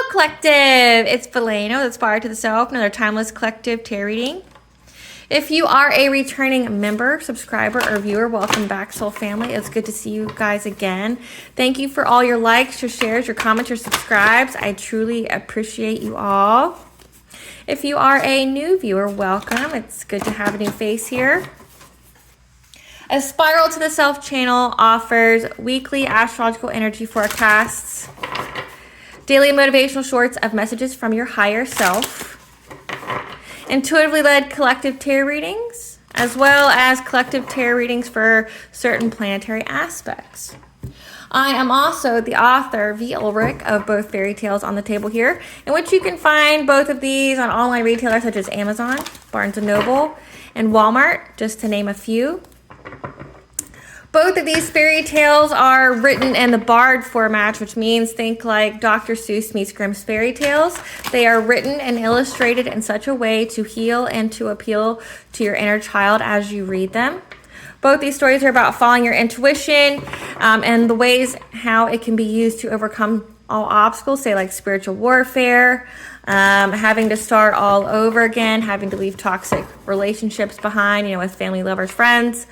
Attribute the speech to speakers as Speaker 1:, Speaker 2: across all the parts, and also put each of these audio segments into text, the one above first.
Speaker 1: Collective. It's Valeno, Aspire to the Self, another timeless collective tarot reading. If you are a returning member, subscriber, or viewer, welcome back, soul family. It's good to see you guys again. Thank you for all your likes, your shares, your comments, your subscribes. I truly appreciate you all. If you are a new viewer, welcome. It's good to have a new face here. A Spiral to the Self channel offers weekly astrological energy forecasts, daily motivational shorts of messages from your higher self, intuitively led collective tarot readings, as well as collective tarot readings for certain planetary aspects. I am also the author, V. Ulrich, of both fairy tales on the table here, in which you can find both of these on online retailers such as Amazon, Barnes & Noble, and Walmart, just to name a few. Both of these fairy tales are written in the Bard format, which means think like Dr. Seuss meets Grimm's fairy tales. They are written and illustrated in such a way to heal and to appeal to your inner child as you read them. Both these stories are about following your intuition and the ways how it can be used to overcome all obstacles, say like spiritual warfare, having to start all over again, having to leave toxic relationships behind, with family, lovers, friends.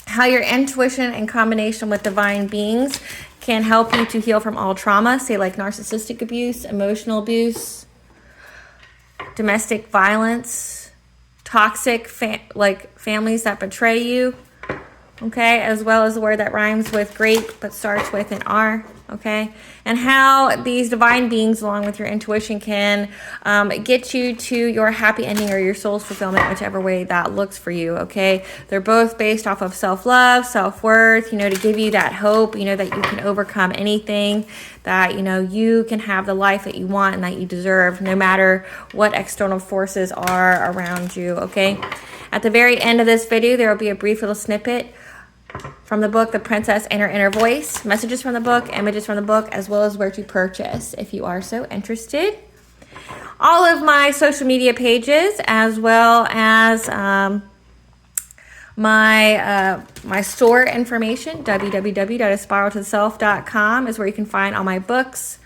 Speaker 1: How your intuition in combination with divine beings can help you to heal from all trauma, say like narcissistic abuse, emotional abuse, domestic violence, toxic families that betray you, okay, as well as the word that rhymes with grape but starts with an R, okay, and how these divine beings along with your intuition can get you to your happy ending or your soul's fulfillment, whichever way that looks for you, okay. They're both based off of self-love, self-worth, to give you that hope, that you can overcome anything, that you can have the life that you want and that you deserve, no matter what external forces are around you, okay. At the very end of this video, there will be a brief little snippet from the book, The Princess and Her Inner Voice, messages from the book, images from the book, as well as where to purchase if you are so interested. All of my social media pages, as well as my store information, www.aspiraltotheself.com, is where you can find all my books,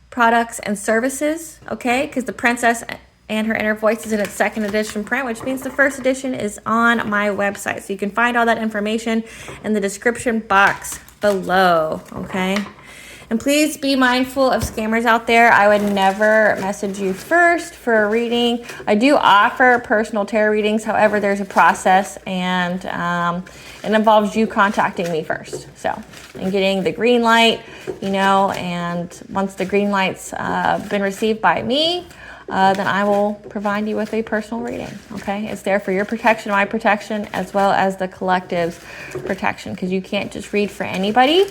Speaker 1: products, and services, okay? Because The Princess and Her Inner Voice is in its second edition print, which means the first edition is on my website. So you can find all that information in the description box below, okay? And please be mindful of scammers out there. I would never message you first for a reading. I do offer personal tarot readings. However, there's a process, and it involves you contacting me first. So, and getting the green light, and once the green light's been received by me, then I will provide you with a personal reading, okay? It's there for your protection, my protection, as well as the collective's protection, because you can't just read for anybody,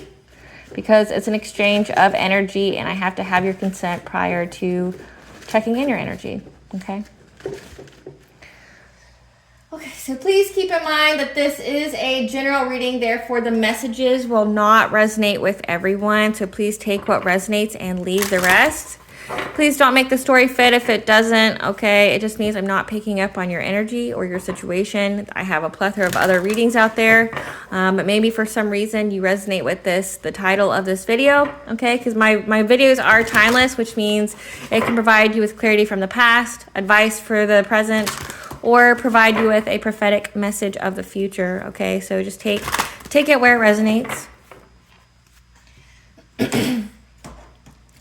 Speaker 1: because it's an exchange of energy, and I have to have your consent prior to checking in your energy, okay? Okay, so please keep in mind that this is a general reading, therefore the messages will not resonate with everyone, so please take what resonates and leave the rest. Please don't make the story fit if it doesn't, okay? It just means I'm not picking up on your energy or your situation. I have a plethora of other readings out there, but maybe for some reason you resonate with the title of this video, okay? Because my videos are timeless, which means it can provide you with clarity from the past, advice for the present, or provide you with a prophetic message of the future, okay? So just take it where it resonates.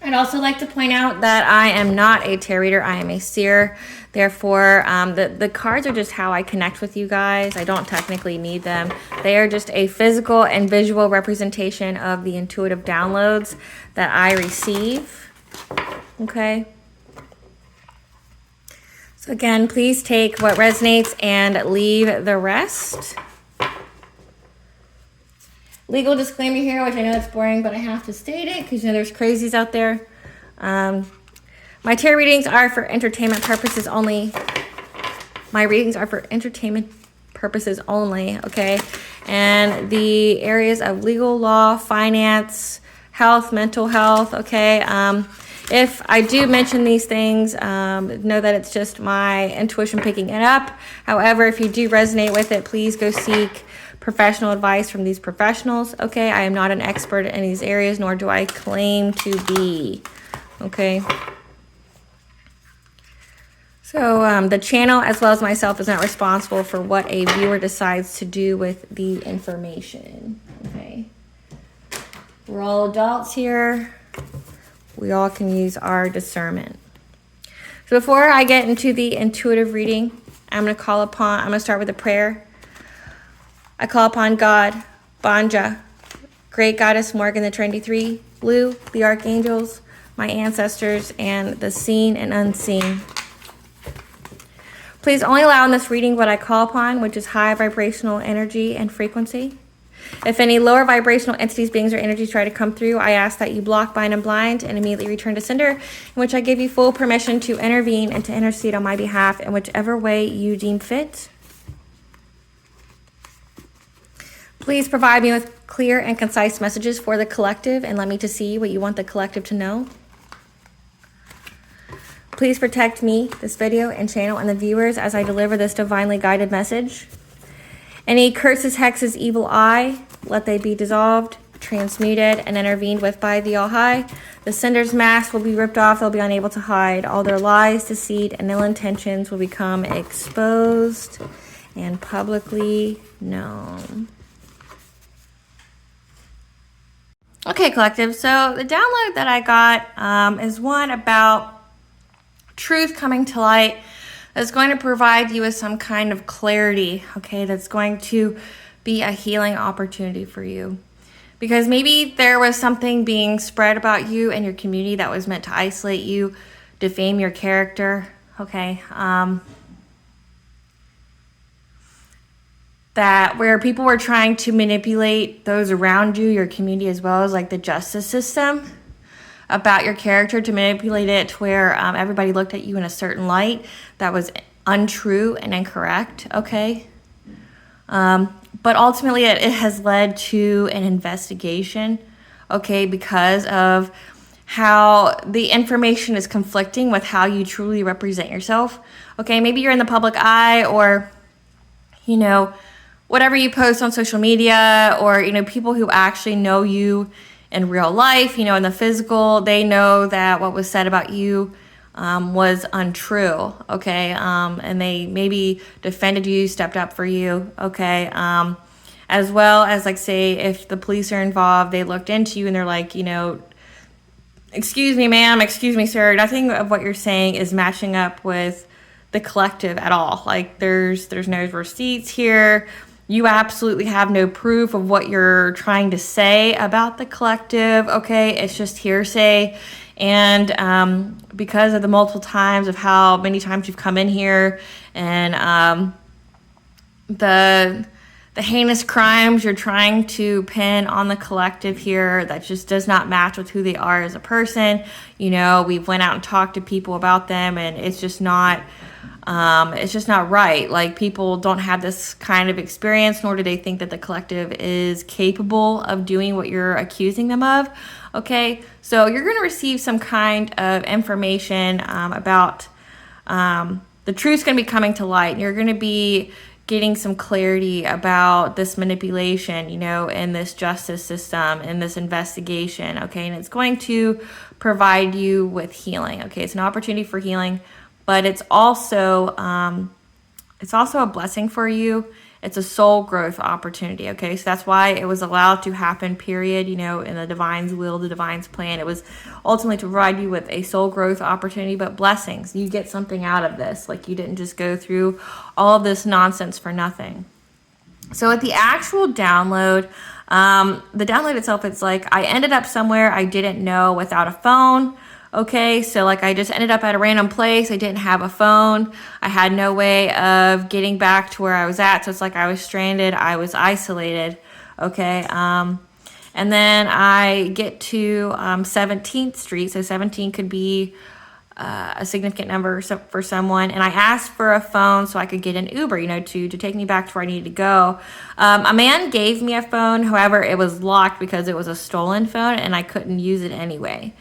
Speaker 1: I'd also like to point out that I am not a tarot reader. I am a seer. Therefore, the cards are just how I connect with you guys. I don't technically need them. They are just a physical and visual representation of the intuitive downloads that I receive. Okay? So again, please take what resonates and leave the rest. Legal disclaimer here, which I know it's boring, but I have to state it because there's crazies out there. My tarot readings are for entertainment purposes only. My readings are for entertainment purposes only, okay? And the areas of legal, law, finance, health, mental health, okay? If I do mention these things, know that it's just my intuition picking it up. However, if you do resonate with it, please go seek professional advice from these professionals, okay? I am not an expert in these areas, nor do I claim to be, okay? So the channel, as well as myself, is not responsible for what a viewer decides to do with the information, okay? We're all adults here. We all can use our discernment. So before I get into the intuitive reading, I'm going to start with a prayer. I call upon God, Banja, Great Goddess Morgan, the Trinity Three, Blue, the Archangels, my ancestors, and the seen and unseen. Please only allow in this reading what I call upon, which is high vibrational energy and frequency. If any lower vibrational entities, beings, or energies try to come through, I ask that you block, bind, and blind, and immediately return to sender, in which I give you full permission to intervene and to intercede on my behalf in whichever way you deem fit. Please provide me with clear and concise messages for the collective and let me to see what you want the collective to know. Please protect me, this video and channel, and the viewers as I deliver this divinely guided message. Any curses, hexes, evil eye, let they be dissolved, transmuted, and intervened with by the All-High. The sender's mask will be ripped off. They'll be unable to hide. All their lies, deceit, and ill intentions will become exposed and publicly known. Okay, collective. So the download that I got is one about truth coming to light that's going to provide you with some kind of clarity, okay, that's going to be a healing opportunity for you. Because maybe there was something being spread about you and your community that was meant to isolate you, defame your character, okay, that where people were trying to manipulate those around you, your community, as well as like the justice system, about your character, to manipulate it to where everybody looked at you in a certain light that was untrue and incorrect, okay? But ultimately it has led to an investigation, okay, because of how the information is conflicting with how you truly represent yourself, okay? Maybe you're in the public eye, or, you know, whatever you post on social media, or, you know, people who actually know you in real life, you know, in the physical, they know that what was said about you was untrue, okay? And they maybe defended you, stepped up for you, okay? As well as, like, say, if the police are involved, they looked into you and they're like, you know, excuse me, ma'am, excuse me, sir, nothing of what you're saying is matching up with the collective at all. Like, there's no receipts here. You absolutely have no proof of what you're trying to say about the collective, okay? It's just hearsay. And because of the multiple times of how many times you've come in here, and the heinous crimes you're trying to pin on the collective here, that just does not match with who they are as a person. You know, we've went out and talked to people about them, and it's just not right. Like, people don't have this kind of experience, nor do they think that the collective is capable of doing what you're accusing them of, okay? So you're going to receive some kind of information about the truth's going to be coming to light, and you're going to be getting some clarity about this manipulation, you know, in this justice system, in this investigation, okay? And it's going to provide you with healing, okay? It's an opportunity for healing, but it's also a blessing for you. It's a soul growth opportunity, okay? So that's why it was allowed to happen, period, you know, in the divine's will, the divine's plan. It was ultimately to provide you with a soul growth opportunity, but blessings. You get something out of this. Like, you didn't just go through all of this nonsense for nothing. So at the actual download, the download itself, it's like, I ended up somewhere I didn't know without a phone. Okay, so like, I just ended up at a random place. I didn't have a phone. I had no way of getting back to where I was at. So it's like I was stranded. I was isolated. Okay, and then I get to 17th Street. So 17 could be a significant number for someone. And I asked for a phone so I could get an Uber, you know, to take me back to where I needed to go. A man gave me a phone. However, it was locked because it was a stolen phone and I couldn't use it anyway.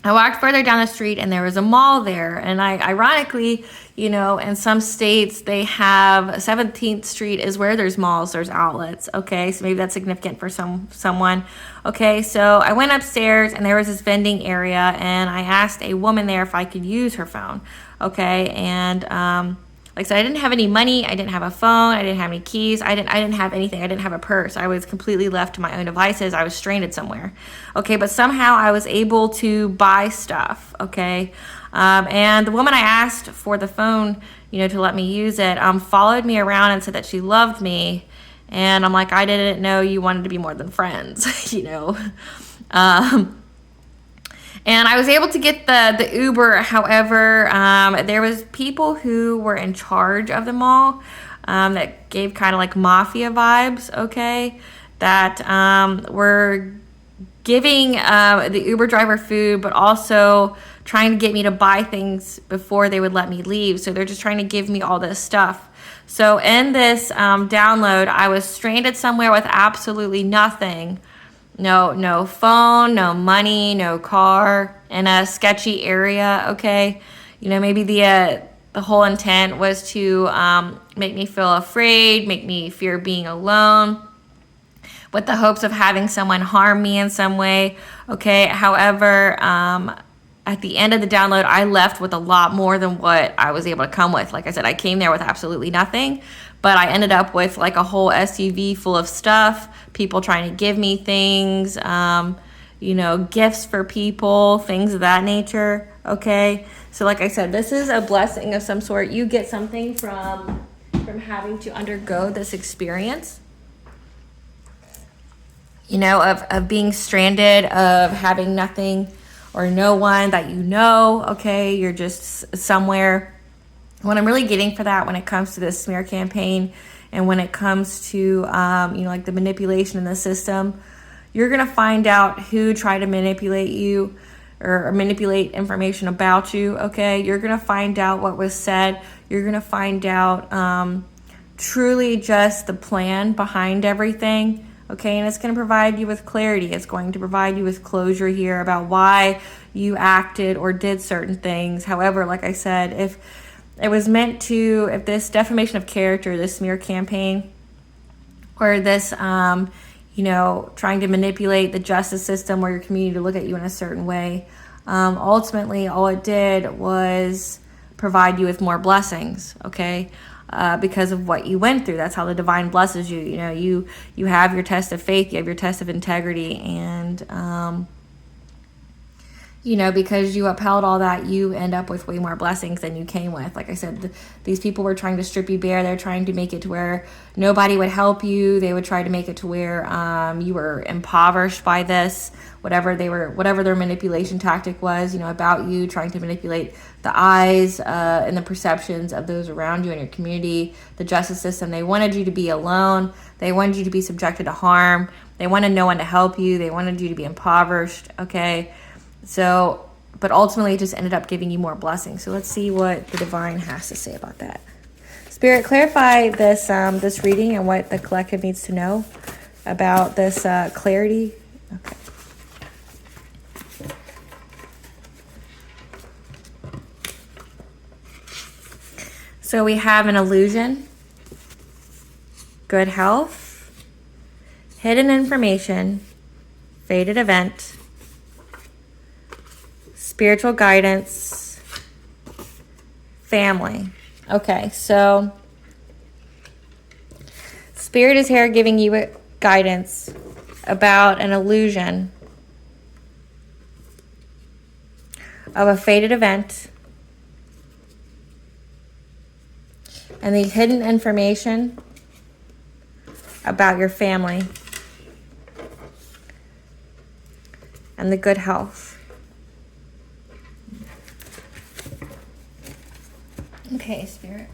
Speaker 1: I walked further down the street and there was a mall there. And ironically, you know, in some states they have 17th Street is where there's malls, there's outlets. Okay, so maybe that's significant for someone. Okay, so I went upstairs and there was this vending area and I asked a woman there if I could use her phone. Okay, and like I said, I didn't have any money. I didn't have a phone. I didn't have any keys. I didn't have anything. I didn't have a purse. I was completely left to my own devices. I was stranded somewhere. Okay, but somehow I was able to buy stuff. Okay, and the woman I asked for the phone, you know, to let me use it, followed me around and said that she loved me. And I'm like, I didn't know you wanted to be more than friends, you know. And I was able to get the Uber. However, there was people who were in charge of the mall that gave kind of like mafia vibes, okay, that were giving the Uber driver food, but also trying to get me to buy things before they would let me leave. So they're just trying to give me all this stuff. So in this download, I was stranded somewhere with absolutely nothing. No phone, no money, no car, in a sketchy area, okay? You know, maybe the whole intent was to make me feel afraid, make me fear being alone, with the hopes of having someone harm me in some way, okay? However, at the end of the download, I left with a lot more than what I was able to come with. Like I said, I came there with absolutely nothing, but I ended up with like a whole SUV full of stuff, people trying to give me things, you know, gifts for people, things of that nature, okay? So like I said, this is a blessing of some sort. You get something from having to undergo this experience, you know, of being stranded, of having nothing or no one that you know, okay? You're just somewhere. What I'm really getting for that when it comes to this smear campaign and when it comes to, you know, like the manipulation in the system, you're going to find out who tried to manipulate you or manipulate information about you, okay? You're going to find out what was said. You're going to find out truly just the plan behind everything, okay? And it's going to provide you with clarity. It's going to provide you with closure here about why you acted or did certain things. However, like I said, if it was meant to, if this defamation of character, this smear campaign, or this, you know, trying to manipulate the justice system or your community to look at you in a certain way, ultimately all it did was provide you with more blessings, okay? Because of what you went through. That's how the divine blesses you. You know, you have your test of faith, you have your test of integrity, and you know, because you upheld all that, you end up with way more blessings than you came with. Like I said, these people were trying to strip you bare. They're trying to make it to where nobody would help you. They would try to make it to where you were impoverished by this, whatever their manipulation tactic was, you know, about you, trying to manipulate the eyes and the perceptions of those around you and your community, the justice system. They wanted you to be alone. They wanted you to be subjected to harm. They wanted no one to help you. They wanted you to be impoverished, okay? So, but ultimately it just ended up giving you more blessings. So let's see what the divine has to say about that. Spirit, clarify this this reading and what the collective needs to know about this clarity. Okay. So we have an illusion, good health, hidden information, fated event, spiritual guidance, family. Okay, so Spirit is here giving you guidance about an illusion of a fated event and the hidden information about your family and the good health. Okay, Spirit,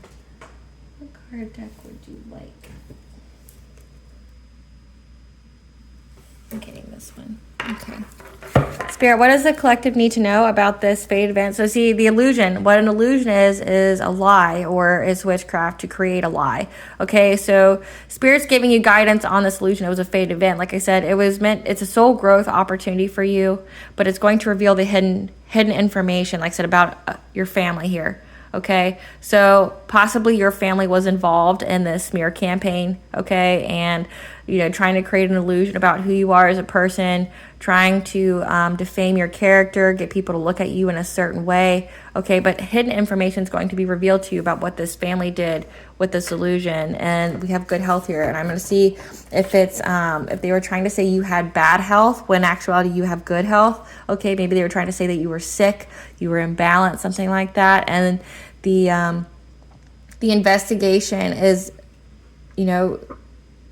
Speaker 1: what card deck would you like? I'm getting this one. Okay. Spirit, what does the collective need to know about this fate event? So see, the illusion, what an illusion is a lie, or is witchcraft to create a lie. Okay, so Spirit's giving you guidance on this illusion. It was a fate event. Like I said, it's a soul growth opportunity for you, but it's going to reveal the hidden information, like I said, about your family here. Okay, so possibly your family was involved in this smear campaign, okay, and trying to create an illusion about who you are as a person, trying to defame your character, get people to look at you in a certain way, okay, but hidden information is going to be revealed to you about what this family did with this illusion. And we have good health here, and I'm going to see if it's if they were trying to say you had bad health when in actuality you have good health. Okay, maybe they were trying to say that you were sick, you were imbalanced, something like that. And the investigation is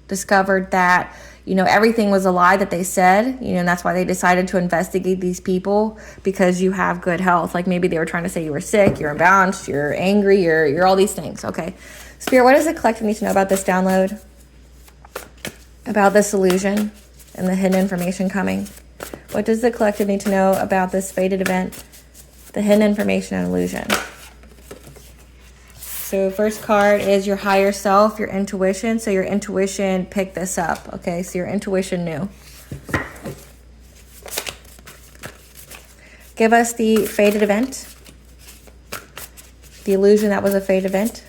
Speaker 1: discovered that everything was a lie that they said, and that's why they decided to investigate these people, because you have good health. Like maybe they were trying to say you were sick, you're imbalanced, you're angry, you're all these things. Okay, Spirit, what does the collective need to know about this download, about this illusion and the hidden information coming? What does the collective need to know about this fated event, the hidden information and illusion? So first card is your higher self, your intuition. So your intuition picked this up. Okay, so your intuition knew. Give us the fated event. The illusion that was a fated event.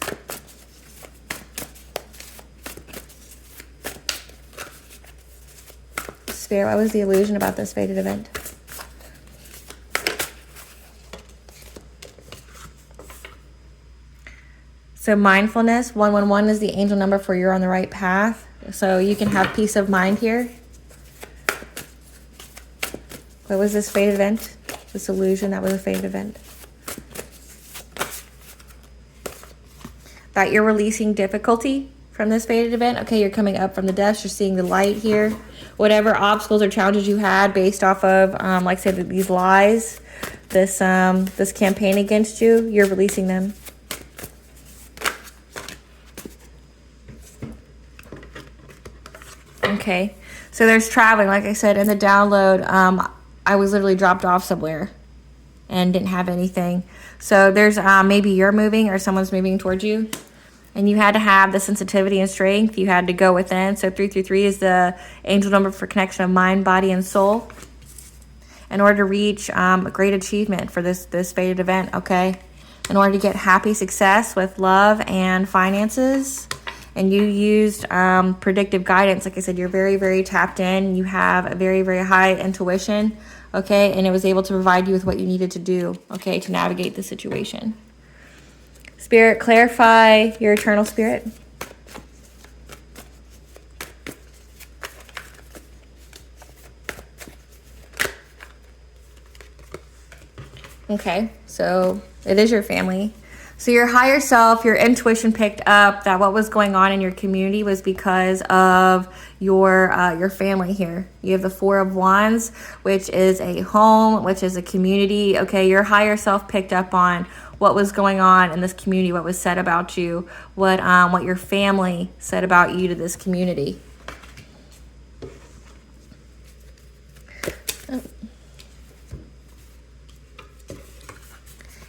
Speaker 1: Spirit, what was the illusion about this fated event? So mindfulness, 111 is the angel number for you're on the right path. So you can have peace of mind here. What was this fated event? This illusion that was a fated event. That you're releasing difficulty from this fated event. Okay, you're coming up from the depths. You're seeing the light here. Whatever obstacles or challenges you had based off of, like I said, these lies, this campaign against you, you're releasing them. Okay, so there's traveling. Like I said in the download, I was literally dropped off somewhere and didn't have anything. So there's maybe you're moving or someone's moving towards you, and you had to have the sensitivity and strength. You had to go within. So 333 is the angel number for connection of mind, body, and soul, in order to reach a great achievement for this fated event. Okay, in order to get happy success with love and finances. And you used predictive guidance. Like I said, you're very, very tapped in. You have a very, very high intuition, okay? And it was able to provide you with what you needed to do, okay, to navigate the situation. Spirit, clarify your eternal spirit. Okay, so it is your family. So your higher self, your intuition picked up that what was going on in your community was because of your family here. You have the Four of Wands, which is a home, which is a community. Okay, your higher self picked up on what was going on in this community, what was said about you, what your family said about you to this community.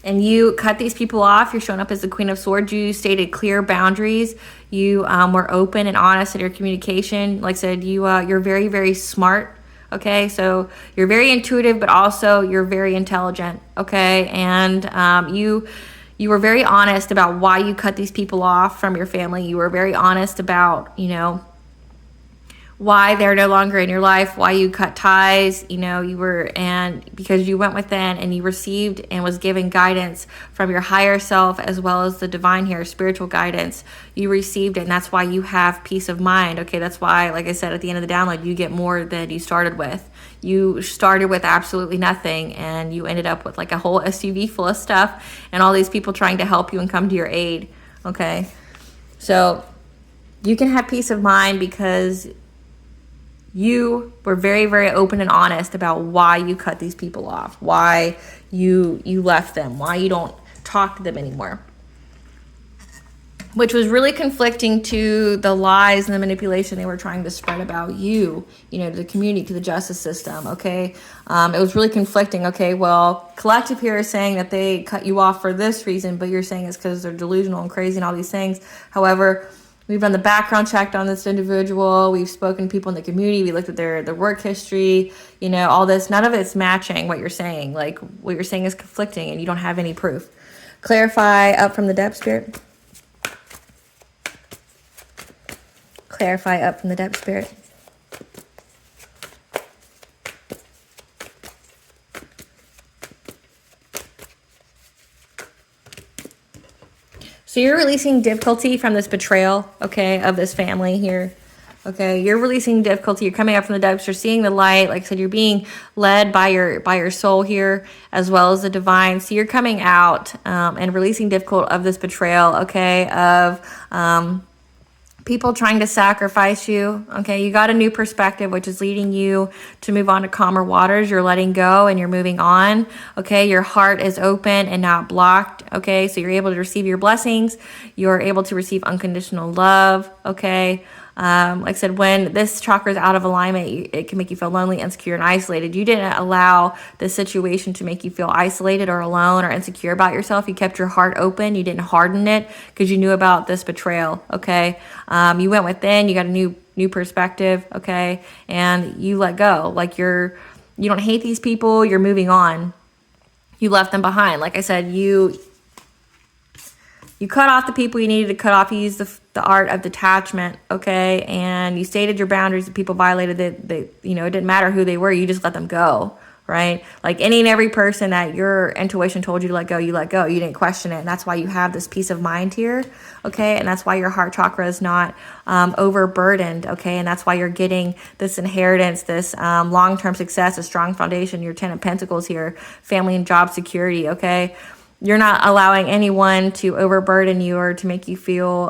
Speaker 1: And you cut these people off. You're showing up as the Queen of Swords. You stated clear boundaries. You were open and honest in your communication. Like I said, you're very, very smart. Okay, so you're very intuitive, but also you're very intelligent. Okay, and you were very honest about why you cut these people off from your family. You were very honest about why they're no longer in your life, why you cut ties, and because you went within and you received and was given guidance from your higher self as well as the divine here, spiritual guidance. You received it, and that's why you have peace of mind. Okay, that's why, like I said, at the end of the download, you get more than you started with. You started with absolutely nothing, and you ended up with like a whole SUV full of stuff and all these people trying to help you and come to your aid. Okay, so you can have peace of mind because you were very, very open and honest about why you cut these people off, why you left them, why you don't talk to them anymore. which was really conflicting to the lies and the manipulation they were trying to spread about you, to the community, to the justice system, okay? It was really conflicting. Okay, well, collective here is saying that they cut you off for this reason, but you're saying it's because they're delusional and crazy and all these things. However, we've done the background check on this individual. We've spoken to people in the community. We looked at their work history, all this. None of it's matching what you're saying. Like, what you're saying is conflicting and you don't have any proof. Clarify up from the depth, Spirit. Clarify up from the depth, Spirit. So you're releasing difficulty from this betrayal, okay, of this family here. Okay, you're releasing difficulty. You're coming up from the depths. You're seeing the light. Like I said, you're being led by your soul here, as well as the divine. So you're coming out and releasing difficulty of this betrayal, okay, of people trying to sacrifice you. Okay, you got a new perspective, which is leading you to move on to calmer waters. You're letting go and you're moving on. Okay, your heart is open and not blocked. Okay, so you're able to receive your blessings. You're able to receive unconditional love. Okay. Like I said, when this chakra is out of alignment, it can make you feel lonely, insecure, and isolated. You didn't allow this situation to make you feel isolated or alone or insecure about yourself. You kept your heart open. You didn't harden it because you knew about this betrayal. Okay. You went within. You got a new perspective. Okay. And you let go. Like you don't hate these people. You're moving on. You left them behind. Like I said, you cut off the people you needed to cut off. You used the art of detachment, okay? And you stated your boundaries. The people violated it. It didn't matter who they were. You just let them go, right? Like any and every person that your intuition told you to let go, you let go. You didn't question it. And that's why you have this peace of mind here, okay? And that's why your heart chakra is not overburdened, okay? And that's why you're getting this inheritance, this long-term success, a strong foundation, your 10 of Pentacles here, family and job security, okay? You're not allowing anyone to overburden you or to make you feel,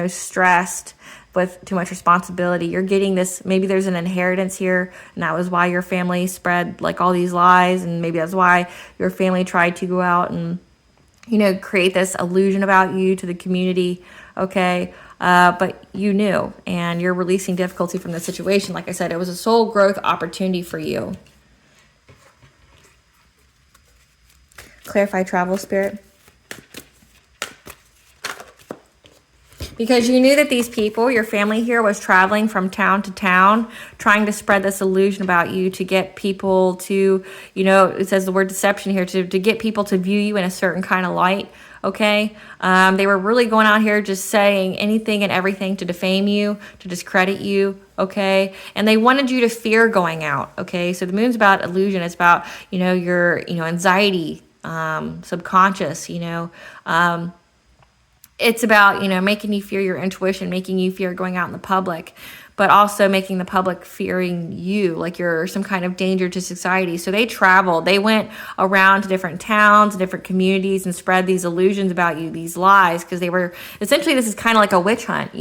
Speaker 1: stressed with too much responsibility. You're getting this, maybe there's an inheritance here, and that was why your family spread like all these lies, and maybe that's why your family tried to go out and, create this illusion about you to the community, okay? But you knew, and you're releasing difficulty from the situation. Like I said, it was a soul growth opportunity for you. Clarify travel, Spirit. Because you knew that these people, your family here, was traveling from town to town, trying to spread this illusion about you to get people to, it says the word deception here, to get people to view you in a certain kind of light, okay? They were really going out here just saying anything and everything to defame you, to discredit you, okay? And they wanted you to fear going out, okay? So the moon's about illusion. It's about, your, anxiety, subconscious, it's about, making you fear your intuition, making you fear going out in the public, but also making the public fearing you, like you're some kind of danger to society. So they traveled, they went around to different towns, different communities, and spread these illusions about you, these lies, because they were, essentially this is kind of like a witch hunt,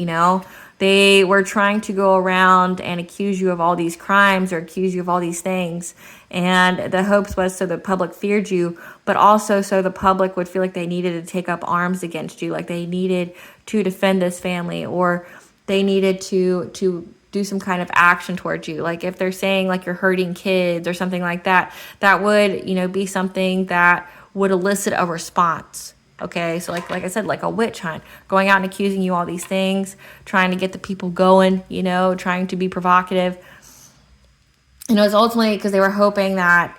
Speaker 1: They were trying to go around and accuse you of all these crimes or accuse you of all these things. And the hopes was so the public feared you, but also so the public would feel like they needed to take up arms against you, like they needed to defend this family, or they needed to do some kind of action towards you. Like if they're saying like you're hurting kids or something like that, that would, be something that would elicit a response. Okay, so like I said, like a witch hunt, going out and accusing you all these things, trying to get the people going, trying to be provocative. It's ultimately because they were hoping that,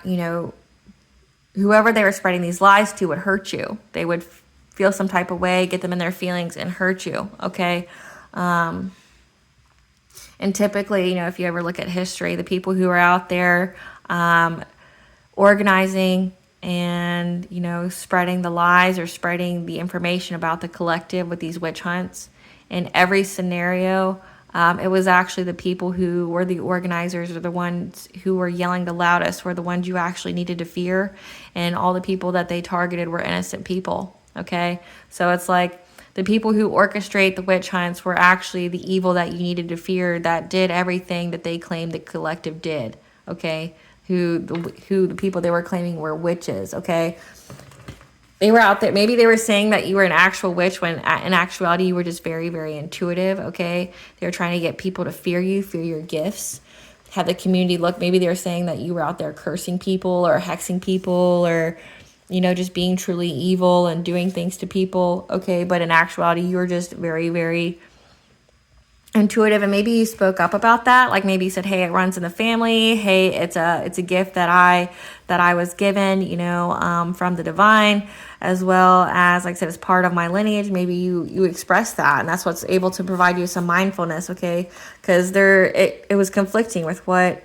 Speaker 1: whoever they were spreading these lies to would hurt you. They would feel some type of way, get them in their feelings and hurt you, okay? And typically, if you ever look at history, the people who are out there organizing and, spreading the lies or spreading the information about the collective with these witch hunts. In every scenario, it was actually the people who were the organizers or the ones who were yelling the loudest were the ones you actually needed to fear. And all the people that they targeted were innocent people, okay? So it's like the people who orchestrate the witch hunts were actually the evil that you needed to fear, that did everything that they claimed the collective did, okay? Who the people they were claiming were witches, okay? They were out there. Maybe they were saying that you were an actual witch when in actuality you were just very, very intuitive, okay? They were trying to get people to fear you, fear your gifts, have the community look. Maybe they were saying that you were out there cursing people or hexing people or, just being truly evil and doing things to people, okay? But in actuality, you were just very, very intuitive, and maybe you spoke up about that. Like maybe you said, hey, it runs in the family. Hey, it's a gift that I was given, from the divine, as well as, like I said, as part of my lineage. Maybe you express that, and that's what's able to provide you some mindfulness, okay? Because it was conflicting with what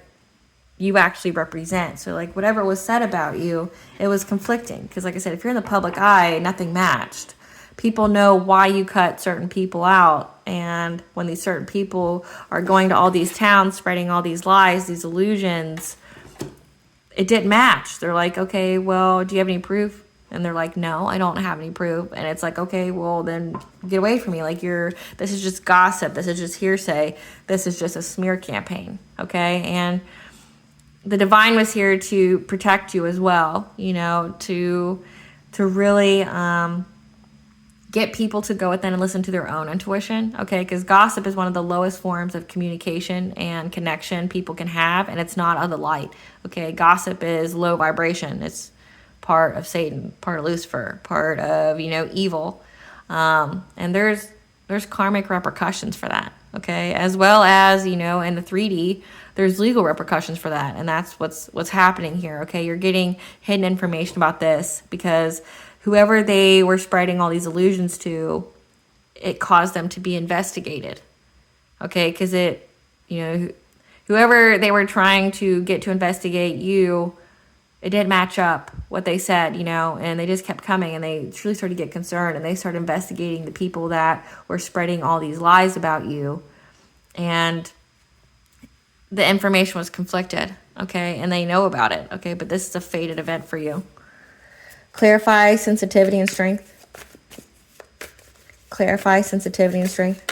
Speaker 1: you actually represent. So like whatever was said about you, it was conflicting. Because like I said, if you're in the public eye, nothing matched. People know why you cut certain people out. And when these certain people are going to all these towns, spreading all these lies, these illusions, it didn't match. They're like, okay, well, do you have any proof? And they're like, no, I don't have any proof. And it's like, okay, well, then get away from me. Like this is just gossip. This is just hearsay. This is just a smear campaign. Okay. And the divine was here to protect you as well, to really, get people to go within and listen to their own intuition, okay? Because gossip is one of the lowest forms of communication and connection people can have, and it's not of the light, okay? Gossip is low vibration. It's part of Satan, part of Lucifer, part of, evil. And there's karmic repercussions for that, okay? As well as, in the 3D, there's legal repercussions for that, and that's what's happening here, okay? You're getting hidden information about this because whoever they were spreading all these illusions to, it caused them to be investigated, okay? Because whoever they were trying to get to investigate you, it didn't match up what they said, and they just kept coming, and they truly started to get concerned, and they started investigating the people that were spreading all these lies about you, and the information was conflicted, okay? And they know about it, okay? But this is a fated event for you. Clarify sensitivity and strength. Clarify sensitivity and strength.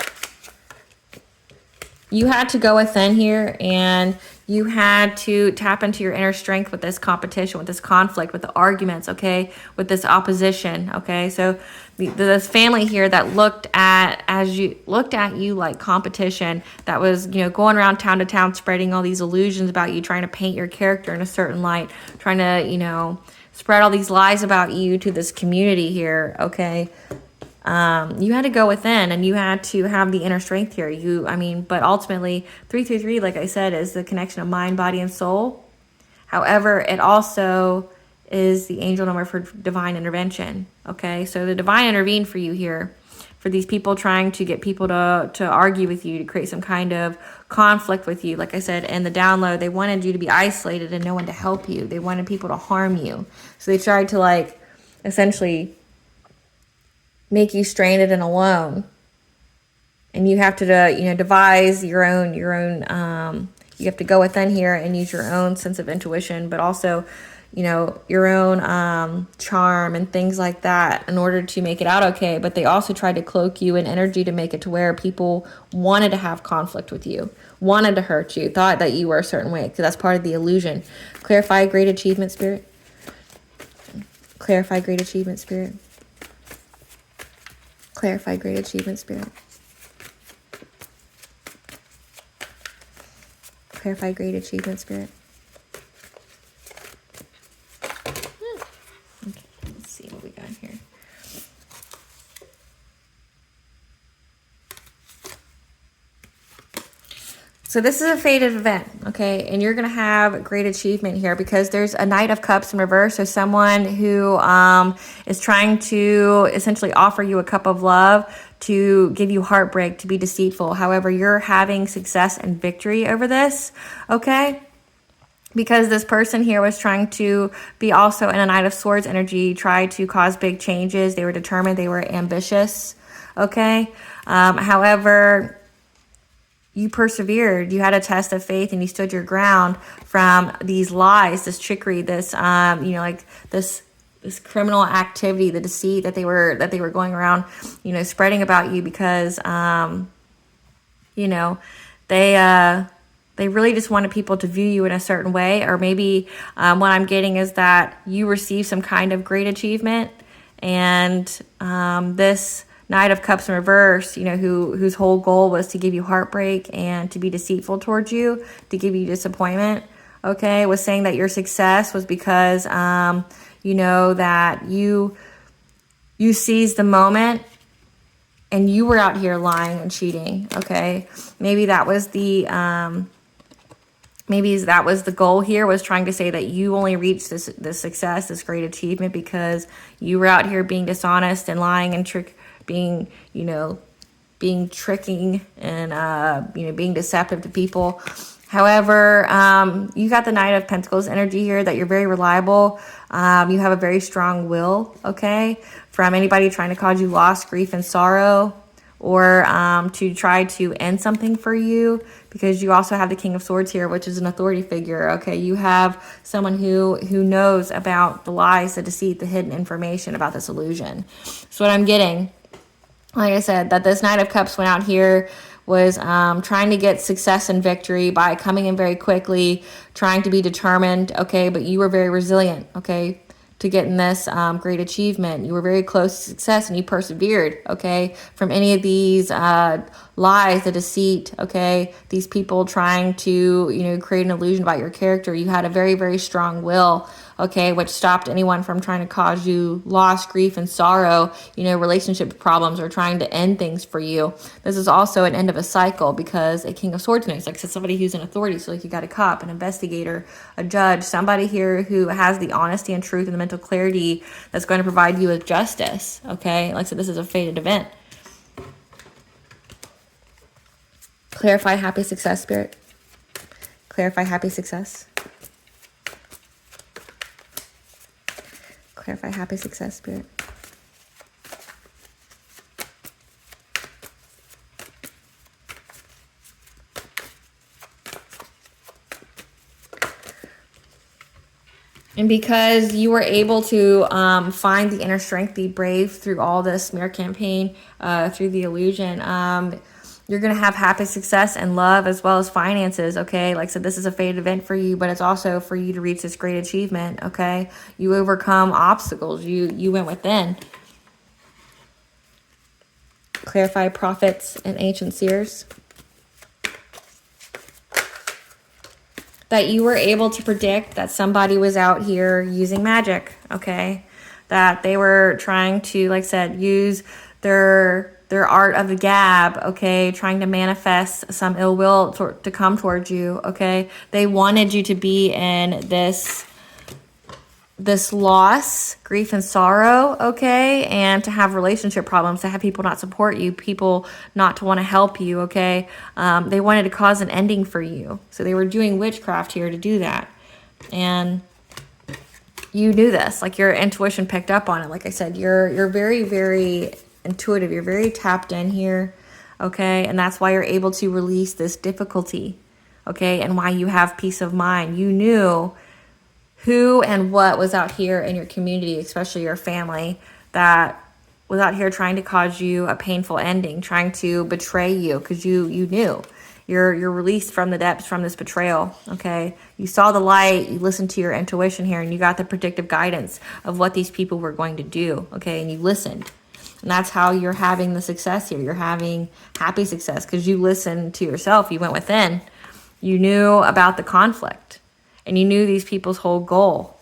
Speaker 1: You had to go within here, and you had to tap into your inner strength with this competition, with this conflict, with the arguments, okay? With this opposition, okay? So this family here that looked at you like competition, that was, going around town to town, spreading all these illusions about you, trying to paint your character in a certain light, trying to, spread all these lies about you to this community here, okay? You had to go within, and you had to have the inner strength here. But ultimately, 333, like I said, is the connection of mind, body, and soul. However, it also is the angel number for divine intervention, okay? So the divine intervened for you here, for these people trying to get people to argue with you, to create some kind of conflict with you. Like I said, in the download, they wanted you to be isolated and no one to help you. They wanted people to harm you. So they tried to essentially make you stranded and alone. And you have to, devise your own, you have to go within here and use your own sense of intuition, but also, your own charm and things like that in order to make it out okay. But they also tried to cloak you in energy to make it to where people wanted to have conflict with you, wanted to hurt you, thought that you were a certain way, because that's part of the illusion. Clarify great achievement, spirit. Clarify great achievement, spirit. Clarify great achievement, spirit. Clarify great achievement, spirit. Okay, let's see what we got here. So this is a fated event, okay? And you're going to have great achievement here because there's a Knight of Cups in reverse. So someone who is trying to essentially offer you a cup of love, to give you heartbreak, to be deceitful. However, you're having success and victory over this, okay? Because this person here was trying to be also in a Knight of Swords energy, try to cause big changes. They were determined. They were ambitious, okay? However, you persevered. You had a test of faith, and you stood your ground from these lies, this trickery, this this criminal activity, the deceit that they were going around, spreading about you, because they really just wanted people to view you in a certain way. Or maybe what I'm getting is that you received some kind of great achievement, And this Knight of Cups in reverse, you know, whose whole goal was to give you heartbreak and to be deceitful towards you, to give you disappointment, okay, was saying that your success was because, you know, that you seized the moment and you were out here lying and cheating, okay? Maybe that was the goal here, was trying to say that you only reached this success, this great achievement, because you were out here being dishonest and lying and being tricking and, you know, being deceptive to people. However, you got the Knight of Pentacles energy here, that you're very reliable. You have a very strong will, okay? From anybody trying to cause you loss, grief, and sorrow, or to try to end something for you, because you also have the King of Swords here, which is an authority figure, okay? You have someone who knows about the lies, the deceit, the hidden information about this illusion. So what I'm getting, like I said, that this Knight of Cups went out here, was trying to get success and victory by coming in very quickly, trying to be determined, okay? But you were very resilient, okay, to getting this great achievement. You were very close to success and you persevered, okay, from any of these lies, the deceit, okay, these people trying to, you know, create an illusion about your character. You had a very, very strong will, okay, which stopped anyone from trying to cause you loss, grief, and sorrow, you know, relationship problems, or trying to end things for you. This is also an end of a cycle, because a King of Swords news, like I said, somebody who's in authority. So like you got a cop, an investigator, a judge, somebody here who has the honesty and truth and the mental clarity that's going to provide you with justice, okay? Like I said, this is a fated event. Clarify happy success, Spirit. Clarify happy success. Clarify happy success, Spirit. And because you were able to find the inner strength, be brave through all this smear campaign, through the illusion, you're going to have happy success and love as well as finances, okay? Like I said, this is a fated event for you, but it's also for you to reach this great achievement, okay? You overcome obstacles. You went within. Clarify prophets and ancient seers. That you were able to predict that somebody was out here using magic, okay? That they were trying to, like I said, use their art of the gab, okay, trying to manifest some ill will to come towards you, okay? They wanted you to be in this loss, grief, and sorrow, okay? And to have relationship problems, to have people not support you, people not to want to help you, okay? They wanted to cause an ending for you. So they were doing witchcraft here to do that. And you knew this, like your intuition picked up on it. Like I said, you're very, very intuitive. You're very tapped in here, okay? And that's why you're able to release this difficulty, okay? And why you have peace of mind. You knew who and what was out here in your community, especially your family, that was out here trying to cause you a painful ending, trying to betray you, because you knew. You're released from the depths from this betrayal, okay? You saw the light, you listened to your intuition here, and you got the predictive guidance of what these people were going to do, okay? And you listened. And that's how you're having the success here. You're having happy success because you listened to yourself. You went within. You knew about the conflict. And you knew these people's whole goal.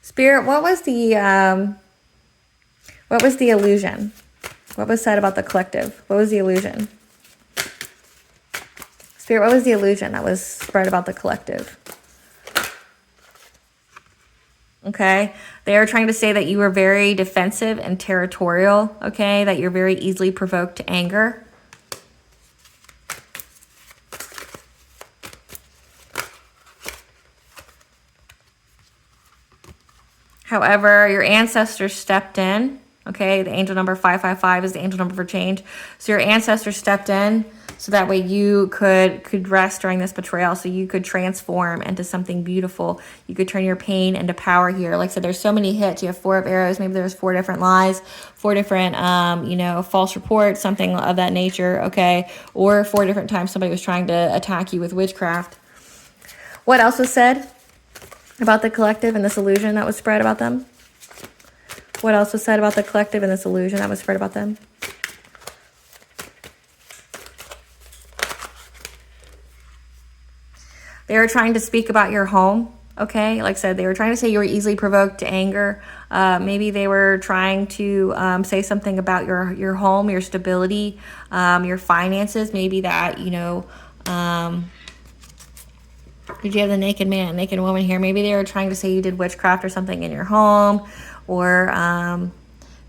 Speaker 1: Spirit, what was the illusion? What was said about the collective? What was the illusion? Spirit, what was the illusion that was spread about the collective? Okay, they are trying to say that you were very defensive and territorial, okay, that you're very easily provoked to anger. However, your ancestors stepped in, okay, the angel number 555 is the angel number for change. So your ancestors stepped in so that way you could rest during this betrayal, so you could transform into something beautiful. You could turn your pain into power here. Like I said, there's so many hits. You have 4 of arrows. Maybe there's 4 different lies, 4 different, false reports, something of that nature, okay? Or 4 different times somebody was trying to attack you with witchcraft. What else was said? about the collective and this illusion that was spread about them? What else was said about the collective and this illusion that was spread about them? They were trying to speak about your home, okay? Like I said, they were trying to say you were easily provoked to anger. Maybe they were trying to say something about your home, your stability, your finances. Maybe that, you know, did you have the naked man, naked woman here? Maybe they were trying to say you did witchcraft or something in your home, or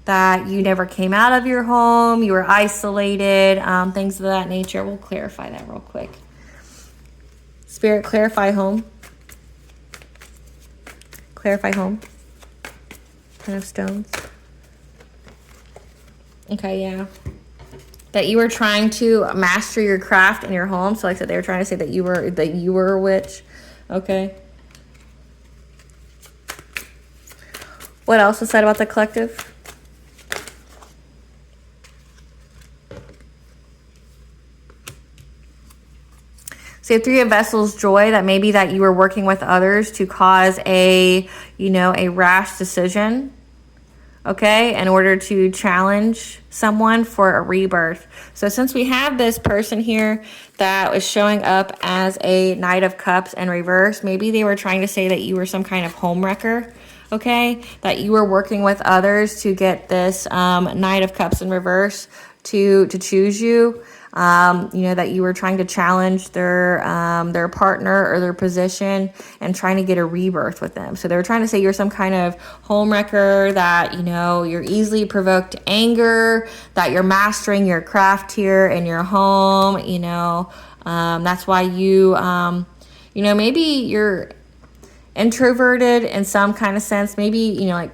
Speaker 1: that you never came out of your home, you were isolated, things of that nature. We'll clarify that real quick. Spirit, clarify home. Clarify home. 10 of Stones. Okay, yeah. That you were trying to master your craft in your home. So like I said, they were trying to say that you were a witch. Okay. What else was said about the collective? So 3 of Vessels, joy, that maybe that you were working with others to cause a rash decision, okay, in order to challenge someone for a rebirth. So since we have this person here that was showing up as a Knight of Cups in reverse, maybe they were trying to say that you were some kind of homewrecker, okay, that you were working with others to get this Knight of Cups in reverse to choose you. That you were trying to challenge their partner or their position and trying to get a rebirth with them. So they were trying to say you're some kind of homewrecker, that, you know, you're easily provoked to anger, that you're mastering your craft here in your home, you know. That's why you, maybe you're introverted in some kind of sense. Maybe, you know, like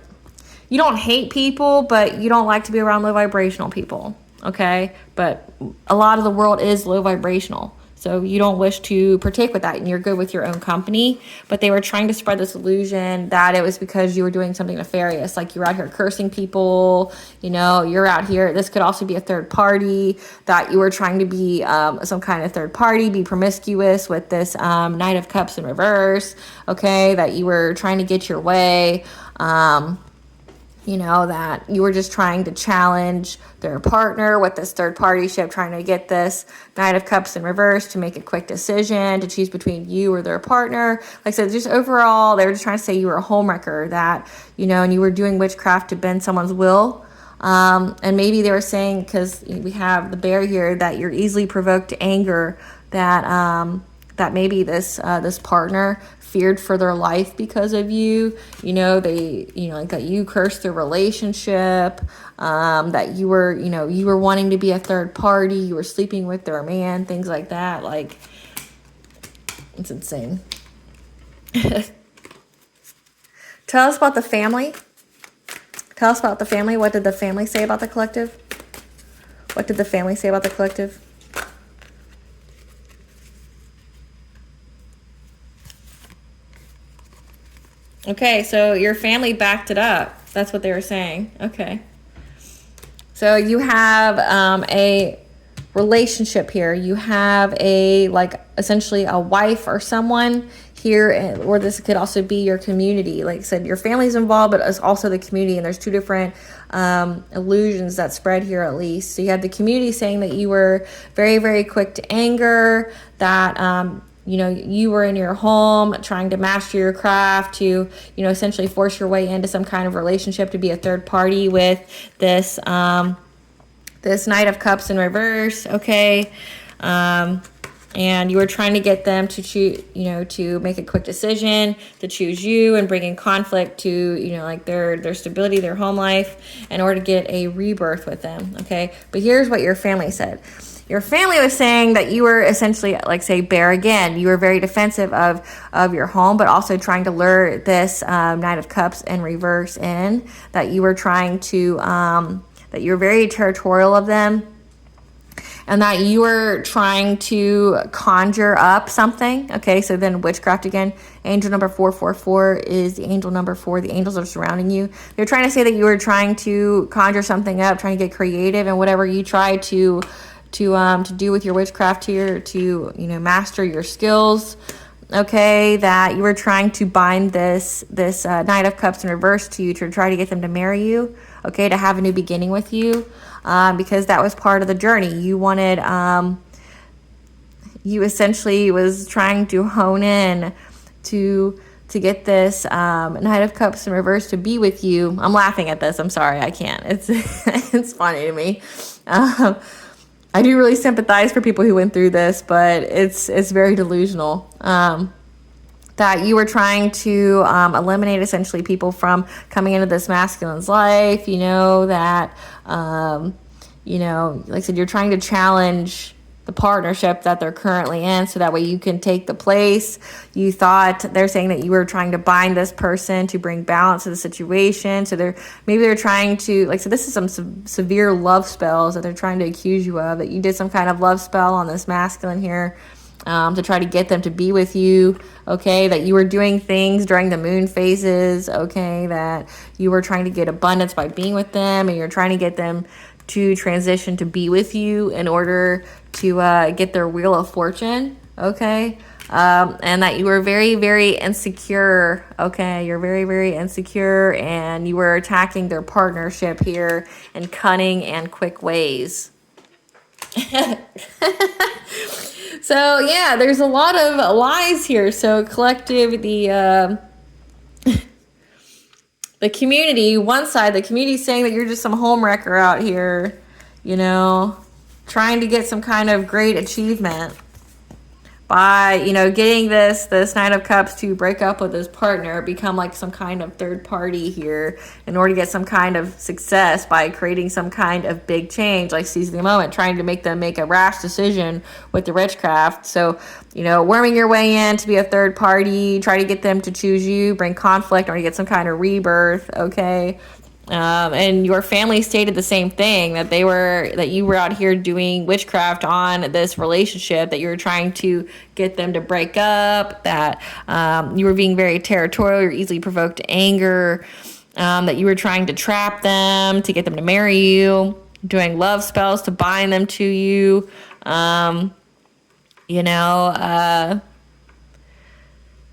Speaker 1: you don't hate people, but you don't like to be around low vibrational people. Okay, but a lot of the world is low vibrational, so you don't wish to partake with that, and you're good with your own company. But they were trying to spread this illusion that it was because you were doing something nefarious, like you're out here cursing people, you know, you're out here, this could also be a third party, that you were trying to be some kind of third party, be promiscuous with this Knight of Cups in reverse, okay, that you were trying to get your way, that you were just trying to challenge their partner with this third party ship, trying to get this Knight of Cups in reverse to make a quick decision to choose between you or their partner. Like I said, just overall, they were just trying to say you were a homewrecker, that, and you were doing witchcraft to bend someone's will. And maybe they were saying, because we have the bear here, that you're easily provoked to anger, that maybe this partner feared for their life because of you, like that you cursed their relationship, that you were wanting to be a third party, you were sleeping with their man, things like that. Like, it's insane. Tell us about the family. Tell us about the family. What did the family say about the collective? What did the family say about the collective? Okay, so your family backed it up. That's what they were saying. Okay. So you have a relationship here. You have essentially a wife or someone here, or this could also be your community. Like I said, your family's involved, but it's also the community, and there's 2 different illusions that spread here at least. So you have the community saying that you were very, very quick to anger, that you were in your home trying to master your craft to, essentially force your way into some kind of relationship to be a third party with this this Knight of Cups in reverse, okay? And you were trying to get them to choose, to make a quick decision, to choose you, and bring in conflict to, like their stability, their home life, in order to get a rebirth with them, okay? But here's what your family said. Your family was saying that you were essentially, like, say, bear again. You were very defensive of your home, but also trying to lure this Knight of Cups in reverse in. That you were trying to, that you were very territorial of them. And that you were trying to conjure up something. Okay, so then witchcraft again. Angel number 444 is the angel number 4. The angels are surrounding you. They're trying to say that you were trying to conjure something up, trying to get creative, and whatever you try to do with your witchcraft here, to master your skills, okay, that you were trying to bind this Knight of Cups in reverse to you to try to get them to marry you, okay, to have a new beginning with you, because that was part of the journey. You wanted, you essentially was trying to hone in to get this Knight of Cups in reverse to be with you. I'm laughing at this. I'm sorry, I can't. It's it's funny to me. I do really sympathize for people who went through this, but it's very delusional. That you were trying to eliminate essentially people from coming into this masculine's life. You know that you know, like I said, you're trying to challenge the partnership that they're currently in so that way you can take the place. You thought they're saying that you were trying to bind this person to bring balance to the situation. So maybe they're trying to, like, so this is some severe love spells that they're trying to accuse you of, that you did some kind of love spell on this masculine here to try to get them to be with you, okay, that you were doing things during the moon phases, okay, that you were trying to get abundance by being with them, and you're trying to get them to transition to be with you in order to get their wheel of fortune, okay, and that you were very, very insecure, okay, you're very, very insecure, and you were attacking their partnership here in cunning and quick ways. So yeah, there's a lot of lies here. So collective, the community, one side, the community saying that you're just some homewrecker out here, you know, trying to get some kind of great achievement by, you know, getting this Knight of Cups to break up with his partner, become like some kind of third party here in order to get some kind of success by creating some kind of big change, like seizing the moment, trying to make them make a rash decision with the witchcraft. So, you know, worming your way in to be a third party, try to get them to choose you, bring conflict, or to get some kind of rebirth, okay? And your family stated the same thing, that you were out here doing witchcraft on this relationship, that you were trying to get them to break up, that you were being very territorial, you're easily provoked to anger, that you were trying to trap them to get them to marry you, doing love spells to bind them to you, you know,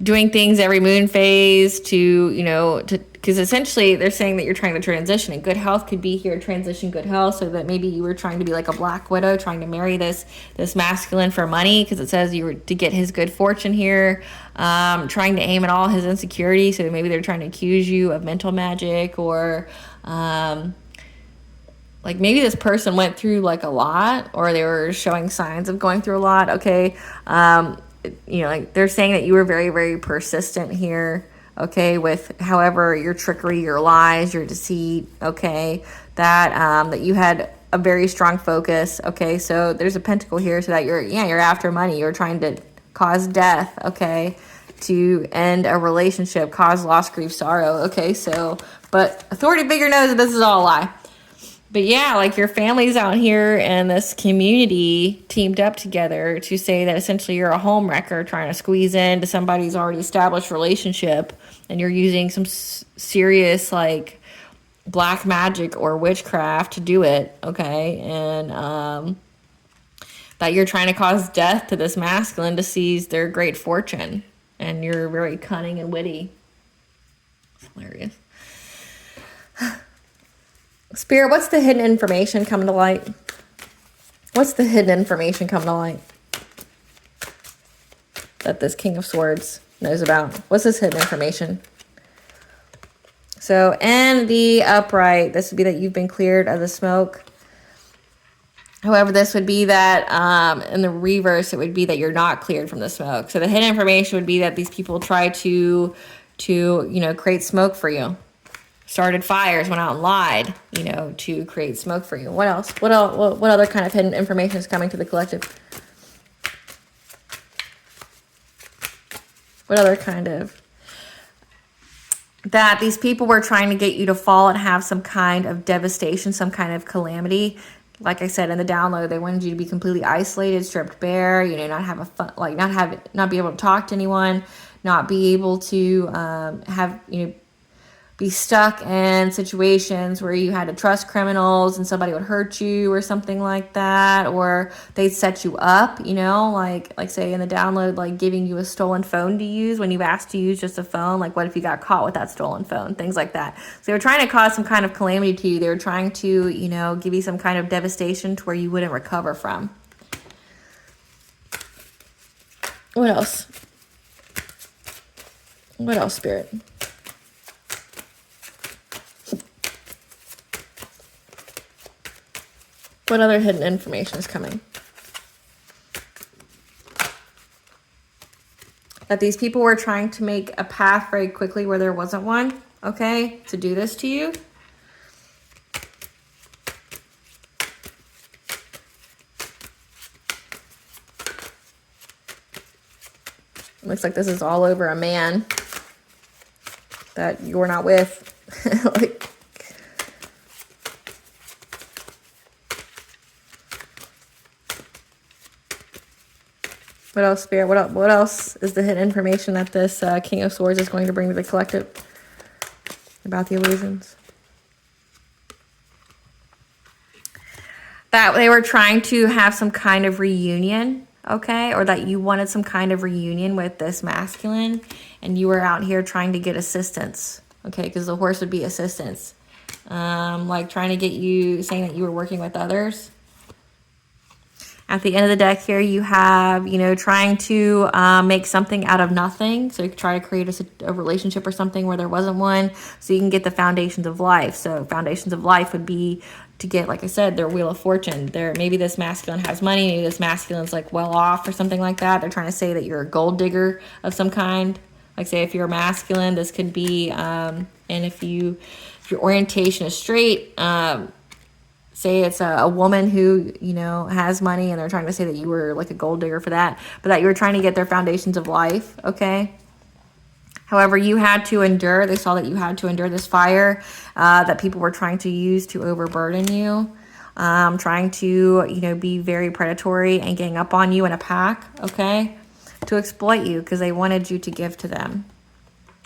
Speaker 1: doing things every moon phase to, you know, because essentially they're saying that you're trying to transition, and good health could be here, transition good health, so that maybe you were trying to be like a black widow, trying to marry this masculine for money, because it says you were to get his good fortune here, trying to aim at all his insecurities, so maybe they're trying to accuse you of mental magic, or like maybe this person went through like a lot, or they were showing signs of going through a lot, okay, you know, like they're saying that you were very, very persistent here, okay, with however your trickery, your lies, your deceit, okay, that you had a very strong focus, okay, so there's a pentacle here, so that you're after money, you're trying to cause death, okay, to end a relationship, cause loss, grief, sorrow, okay, so, but authority figure knows that this is all a lie. But yeah, like your family's out here and this community teamed up together to say that essentially you're a home wrecker trying to squeeze into somebody's already established relationship, and you're using some serious like black magic or witchcraft to do it, okay? And that you're trying to cause death to this masculine to seize their great fortune, and you're very cunning and witty. It's hilarious. Spirit, what's the hidden information coming to light? What's the hidden information coming to light that this King of Swords knows about? What's this hidden information? So, in the upright, this would be that you've been cleared of the smoke. However, this would be that in the reverse, it would be that you're not cleared from the smoke. So the hidden information would be that these people try to you know, create smoke for you. Started fires, went out and lied, you know, to create smoke for you. What else? What other kind of hidden information is coming to the collective? What other kind of... That these people were trying to get you to fall and have some kind of devastation, some kind of calamity. Like I said in the download, they wanted you to be completely isolated, stripped bare, you know, not have a fun, like not be able to talk to anyone, not be able to have, you know, be stuck in situations where you had to trust criminals and somebody would hurt you or something like that, or they'd set you up, you know, like say in the download, like giving you a stolen phone to use when you've asked to use just a phone. Like, what if you got caught with that stolen phone? Things like that. So they were trying to cause some kind of calamity to you. They were trying to, you know, give you some kind of devastation to where you wouldn't recover from. What else? What else, Spirit? What other hidden information is coming? That these people were trying to make a path very quickly where there wasn't one, okay, to do this to you. Looks like this is all over a man that you're not with. Like, what else, Spirit? What else is the hidden information that this King of Swords is going to bring to the collective about the illusions? That they were trying to have some kind of reunion, okay? Or that you wanted some kind of reunion with this masculine, and you were out here trying to get assistance, okay? Because the horse would be assistance. Like trying to get you, saying that you were working with others. At the end of the deck here, you have, you know, trying to make something out of nothing. So you could try to create a relationship or something where there wasn't one, so you can get the foundations of life. So foundations of life would be to get, like I said, their wheel of fortune. Maybe this masculine has money. Maybe this masculine's like well off or something like that. They're trying to say that you're a gold digger of some kind. Like say if you're a masculine, this could be, and if your orientation is straight, say it's a woman who, you know, has money, and they're trying to say that you were like a gold digger for that, but that you were trying to get their foundations of life, okay? However, you had to endure, they saw that you had to endure this fire that people were trying to use to overburden you, trying to, you know, be very predatory and gang up on you in a pack, okay? To exploit you because they wanted you to give to them.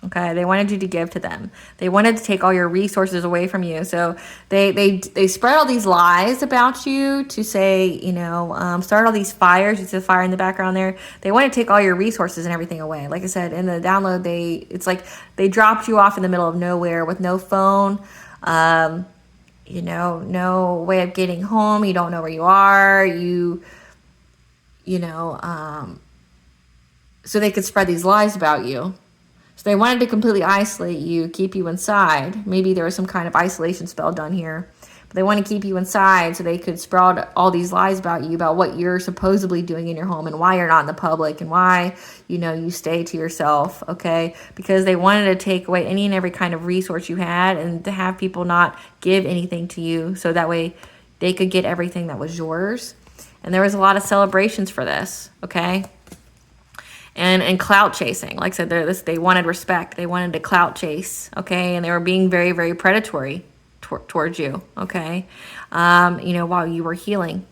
Speaker 1: Okay, they wanted you to give to them. They wanted to take all your resources away from you. So they spread all these lies about you to say, you know, start all these fires. You see the fire in the background there. They want to take all your resources and everything away. Like I said, in the download, it's like they dropped you off in the middle of nowhere with no phone, you know, no way of getting home. You don't know where you are. You know, so they could spread these lies about you. So they wanted to completely isolate you, keep you inside. Maybe there was some kind of isolation spell done here. But they want to keep you inside so they could sprout all these lies about you, about what you're supposedly doing in your home and why you're not in the public and why, you know, you stay to yourself, okay? Because they wanted to take away any and every kind of resource you had and to have people not give anything to you so that way they could get everything that was yours. And there was a lot of celebrations for this, okay? And clout chasing. Like I said, they wanted respect. They wanted to clout chase, okay? And they were being very, very predatory towards you, okay? You know, while you were healing.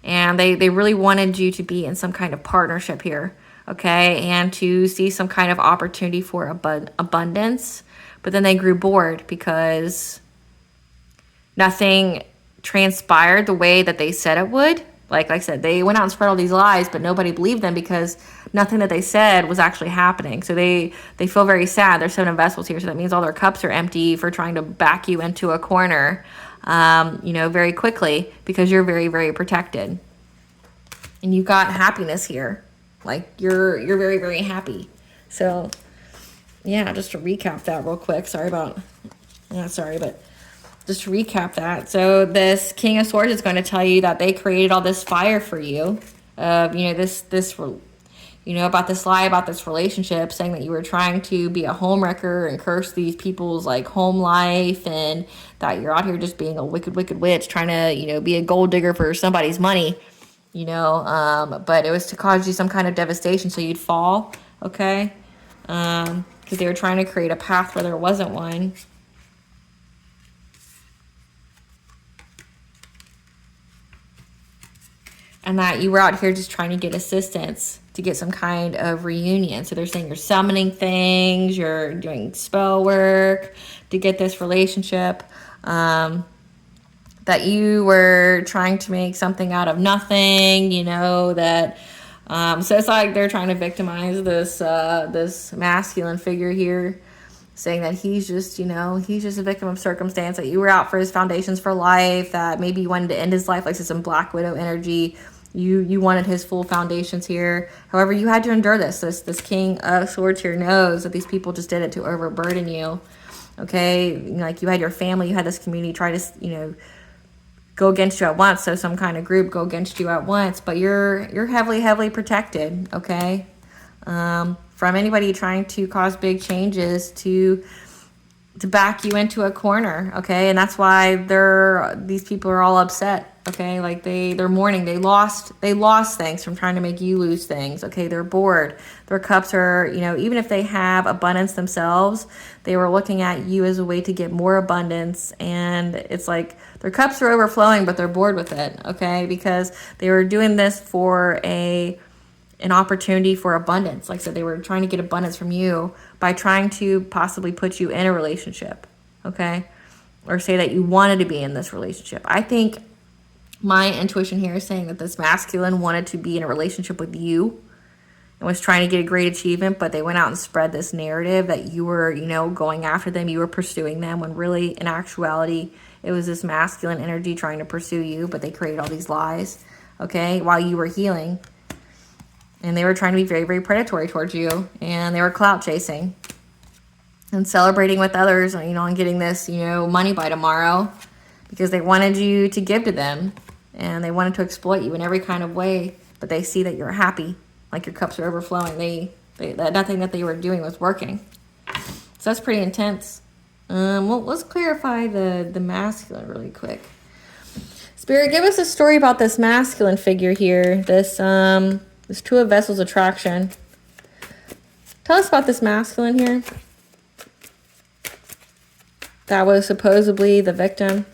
Speaker 1: And they really wanted you to be in some kind of partnership here, okay? And to see some kind of opportunity for abundance. But then they grew bored because nothing transpired the way that they said it would. Like I said, they went out and spread all these lies, but nobody believed them because nothing that they said was actually happening. So they feel very sad. There's 7 vessels here, so that means all their cups are empty for trying to back you into a corner, you know, very quickly because you're very, very protected. And you got happiness here. Like, you're very, very happy. So, yeah, just to recap that real quick. Just to recap that. So this King of Swords is going to tell you that they created all this fire for you. You know, this you know, about this lie about this relationship, saying that you were trying to be a homewrecker and curse these people's like home life, and that you're out here just being a wicked, wicked witch trying to, you know, be a gold digger for somebody's money, you know, but it was to cause you some kind of devastation so you'd fall, okay? Because they were trying to create a path where there wasn't one. And that you were out here just trying to get assistance to get some kind of reunion. So they're saying you're summoning things, you're doing spell work to get this relationship, that you were trying to make something out of nothing, you know, that, so it's like they're trying to victimize this masculine figure here, saying that he's just, you know, he's just a victim of circumstance, that you were out for his foundations for life, that maybe you wanted to end his life, like some Black Widow energy. You wanted his full foundations here. However, you had to endure this King of Swords here knows that these people just did it to overburden you. Okay, you know, like you had your family, you had this community try to, you know, go against you at once. So some kind of group go against you at once, but you're heavily protected. Okay, from anybody trying to cause big changes to back you into a corner. Okay, and that's why these people are all upset. Okay, like they're mourning. They lost things from trying to make you lose things. Okay, they're bored. Their cups are, you know, even if they have abundance themselves, they were looking at you as a way to get more abundance, and it's like their cups are overflowing, but they're bored with it. Okay, because they were doing this for an opportunity for abundance. Like I said, they were trying to get abundance from you by trying to possibly put you in a relationship. Okay, or say that you wanted to be in this relationship. I think my intuition here is saying that this masculine wanted to be in a relationship with you and was trying to get a great achievement, but they went out and spread this narrative that you were, you know, going after them, you were pursuing them, when really, in actuality, it was this masculine energy trying to pursue you, but they created all these lies, okay, while you were healing. And they were trying to be very predatory towards you, and they were clout chasing and celebrating with others, you know, and getting this, you know, money by tomorrow, because they wanted you to give to them. And they wanted to exploit you in every kind of way, but they see that you're happy, like your cups are overflowing. That nothing that they were doing was working. So that's pretty intense. Well, let's clarify the masculine really quick. Spirit, give us a story about this masculine figure here. This Two of Vessels attraction. Tell us about this masculine here. That was supposedly the victim.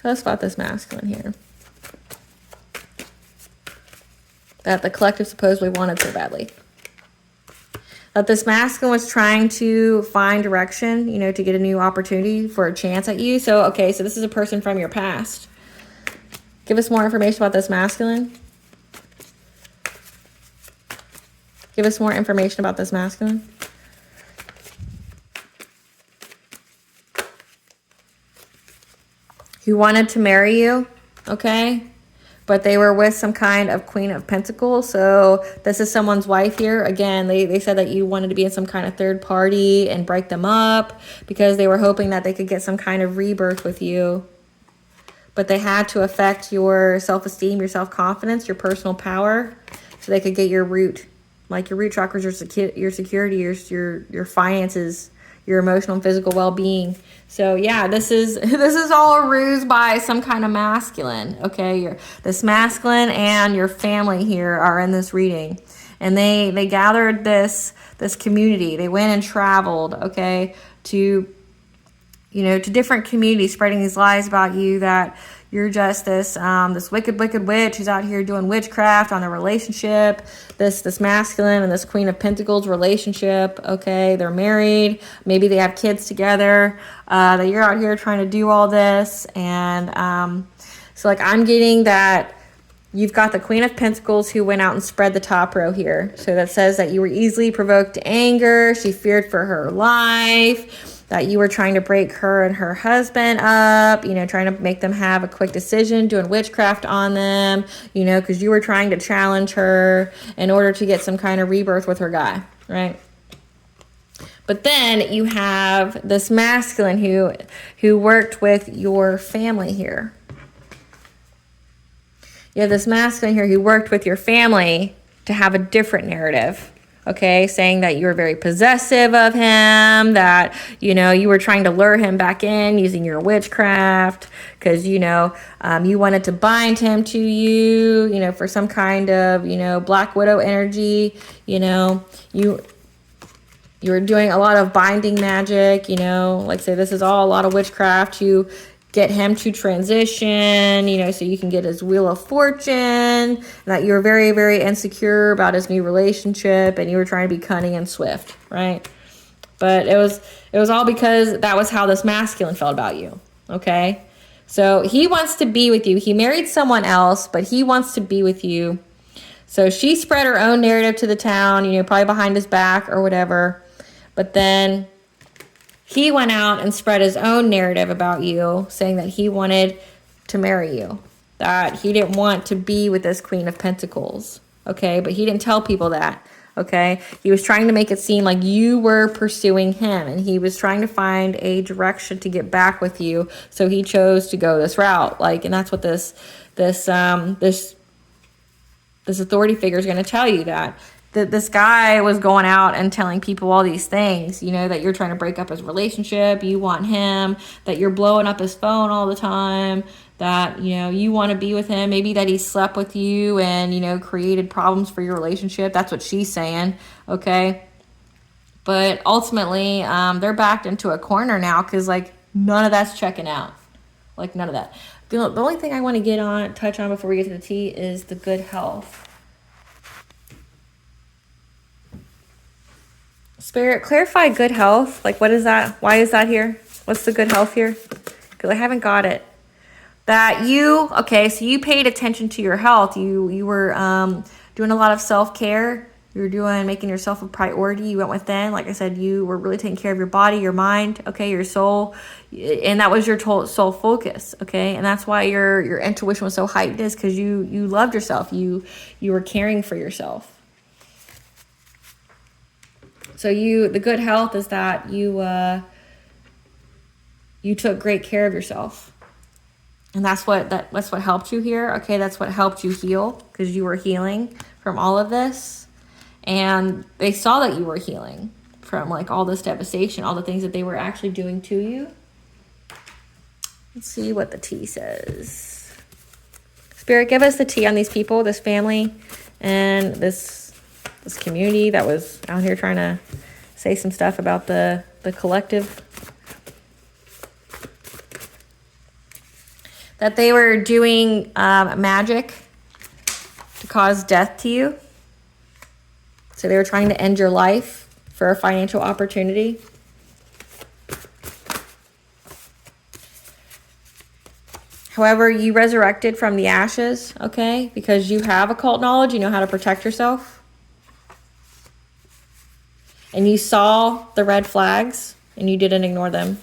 Speaker 1: Tell us about this masculine here that the collective supposedly wanted so badly. That this masculine was trying to find direction, you know, to get a new opportunity for a chance at you. So, okay, so this is a person from your past. Give us more information about this masculine. Give us more information about this masculine. Who wanted to marry you, okay? But they were with some kind of Queen of Pentacles. So this is someone's wife here. Again, they said that you wanted to be in some kind of third party and break them up because they were hoping that they could get some kind of rebirth with you. But they had to affect your self-esteem, your self-confidence, your personal power, so they could get your root. Like your root chakras, your security, your finances, your emotional and physical well-being. So yeah, this is all a ruse by some kind of masculine. Okay, this masculine and your family here are in this reading, and they gathered this community. They went and traveled, okay, to different communities, spreading these lies about you, that you're just this wicked witch who's out here doing witchcraft on a relationship. This masculine and this Queen of Pentacles relationship. Okay, they're married. Maybe they have kids together. That you're out here trying to do all this, and so like I'm getting that you've got the Queen of Pentacles who went out and spread the top row here. So that says that you were easily provoked to anger. She feared for her life. That you were trying to break her and her husband up, you know, trying to make them have a quick decision, doing witchcraft on them, you know, because you were trying to challenge her in order to get some kind of rebirth with her guy, right? But then you have this masculine who worked with your family here. You have this masculine here who worked with your family to have a different narrative. Okay, saying that you were very possessive of him, that, you know, you were trying to lure him back in using your witchcraft because, you know, you wanted to bind him to you, you know, for some kind of, you know, Black Widow energy. You know, you were doing a lot of binding magic, you know, like say this is all a lot of witchcraft. You get him to transition, you know, so you can get his wheel of fortune, and that you were very, very insecure about his new relationship, and you were trying to be cunning and swift, right? But it was all because that was how this masculine felt about you, okay? So he wants to be with you. He married someone else, but he wants to be with you. So she spread her own narrative to the town, you know, probably behind his back or whatever. But then he went out and spread his own narrative about you, saying that he wanted to marry you, that he didn't want to be with this Queen of Pentacles, okay? But he didn't tell people that, okay? He was trying to make it seem like you were pursuing him, and he was trying to find a direction to get back with you, so he chose to go this route. Like, and that's what this authority figure is going to tell you, that this guy was going out and telling people all these things, you know, that you're trying to break up his relationship, you want him, that you're blowing up his phone all the time, that, you know, you want to be with him, maybe that he slept with you and, you know, created problems for your relationship. That's what she's saying, okay? But ultimately, they're backed into a corner now because, like, none of that's checking out. Like, none of that. The only thing I want to touch on before we get to the tea is the good health. Spirit, clarify good health. Like, what is that? Why is that here? What's the good health here? Because I haven't got it. That you, okay, so you paid attention to your health. You were doing a lot of self-care. You were making yourself a priority. You went within. Like I said, you were really taking care of your body, your mind, okay, your soul. And that was your soul focus, okay? And that's why your intuition was so heightened, is because you loved yourself. You were caring for yourself. So the good health is that you took great care of yourself. And that's what helped you here. Okay, that's what helped you heal, because you were healing from all of this. And they saw that you were healing from, like, all this devastation, all the things that they were actually doing to you. Let's see what the tea says. Spirit, give us the tea on these people, this family, and this community that was out here trying to say some stuff about the collective. That they were doing magic to cause death to you. So they were trying to end your life for a financial opportunity. However, you resurrected from the ashes, okay? Because you have occult knowledge, you know how to protect yourself. And you saw the red flags, and you didn't ignore them.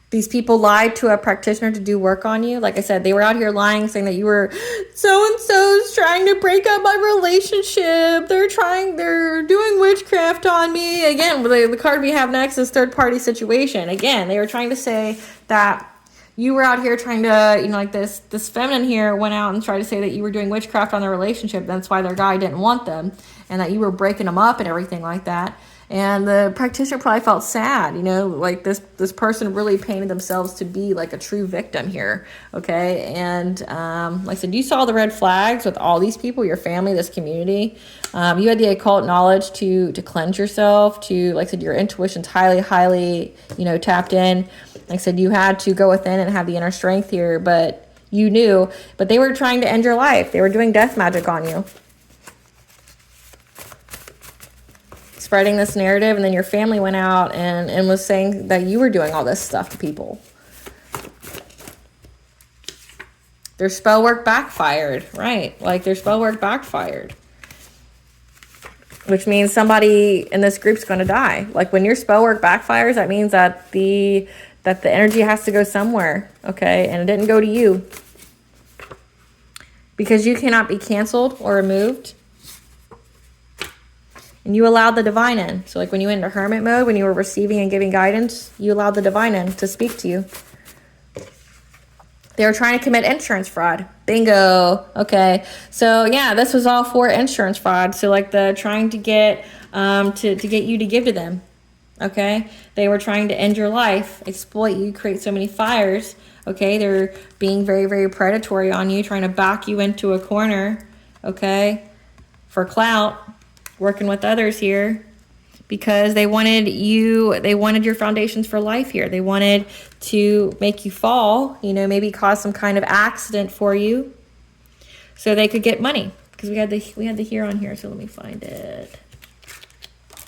Speaker 1: These people lied to a practitioner to do work on you. Like I said, they were out here lying, saying that you were so-and-so's trying to break up my relationship. They're doing witchcraft on me. Again, the card we have next is third-party situation. Again, they were trying to say that you were out here trying to, you know, like this feminine here went out and tried to say that you were doing witchcraft on their relationship. That's why their guy didn't want them, and that you were breaking them up and everything like that. And the practitioner probably felt sad, you know, like this person really painted themselves to be like a true victim here, okay? And like I said, you saw the red flags with all these people, your family, this community. You had the occult knowledge to cleanse yourself, to, like I said, your intuition's highly, you know, tapped in. Like I said, you had to go within and have the inner strength here, but you knew. But they were trying to end your life. They were doing death magic on you. Spreading this narrative, and then your family went out and was saying that you were doing all this stuff to people. Their spell work backfired, right? Like, their spell work backfired. Which means somebody in this group's going to die. Like, when your spell work backfires, that means that the energy has to go somewhere, okay? And it didn't go to you. Because you cannot be canceled or removed. And you allowed the divine in. So like when you went into hermit mode, when you were receiving and giving guidance, you allowed the divine in to speak to you. They were trying to commit insurance fraud. Bingo. Okay. So yeah, this was all for insurance fraud. So like the trying to get to get you to give to them. Okay. They were trying to end your life, exploit you, create so many fires. Okay. They're being very, very predatory on you, trying to back you into a corner. Okay. For clout. Working with others here. because they wanted your foundations for life here. They wanted to make you fall, you know, maybe cause some kind of accident for you so they could get money. Because we had the Huron here, so let me find it.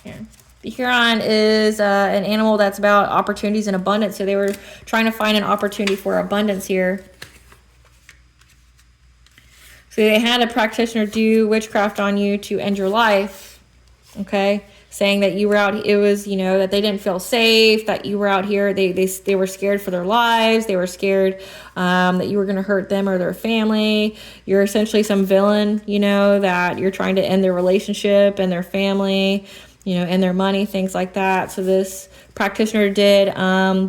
Speaker 1: Here. The Huron is an animal that's about opportunities and abundance. So they were trying to find an opportunity for abundance here. So they had a practitioner do witchcraft on you to end your life. Okay, saying that you were out, it was, you know, that they didn't feel safe, that you were out here, they were scared for their lives, they were scared that you were going to hurt them or their family. You're essentially some villain, you know, that you're trying to end their relationship and their family, you know, and their money, things like that. So this practitioner did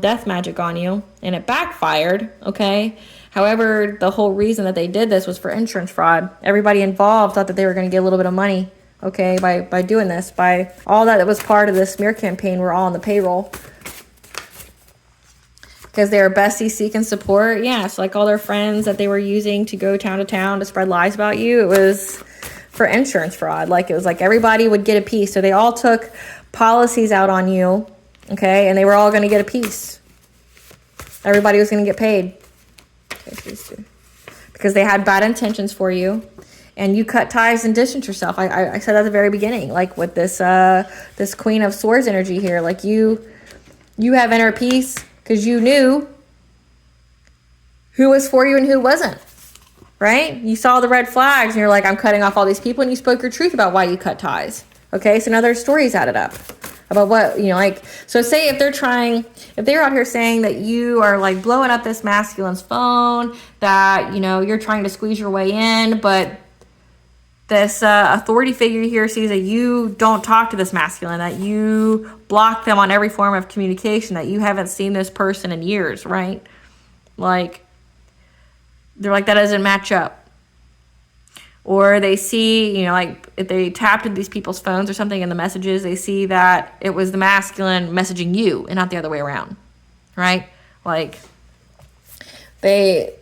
Speaker 1: death magic on you, and it backfired, okay? However, the whole reason that they did this was for insurance fraud. Everybody involved thought that they were going to get a little bit of money, okay, by doing this, by all that was part of this smear campaign were all on the payroll. Because they were besties seeking support. Yeah, so like all their friends that they were using to go town to town to spread lies about you, it was for insurance fraud. Like it was like everybody would get a piece. So they all took policies out on you, okay, and they were all going to get a piece. Everybody was going to get paid. Okay, because they had bad intentions for you. And you cut ties and distance yourself. I said at the very beginning, like with this this Queen of Swords energy here, like you have inner peace because you knew who was for you and who wasn't, right? You saw the red flags and you're like, I'm cutting off all these people, and you spoke your truth about why you cut ties. Okay, so now there's stories added up about what, you know, like, so say if they're out here saying that you are like blowing up this masculine's phone, that, you know, you're trying to squeeze your way in, but this authority figure here sees that you don't talk to this masculine, that you block them on every form of communication, that you haven't seen this person in years, right? Like, they're like, that doesn't match up. Or they see, you know, like if they tapped into these people's phones or something in the messages, they see that it was the masculine messaging you and not the other way around, right? Like, they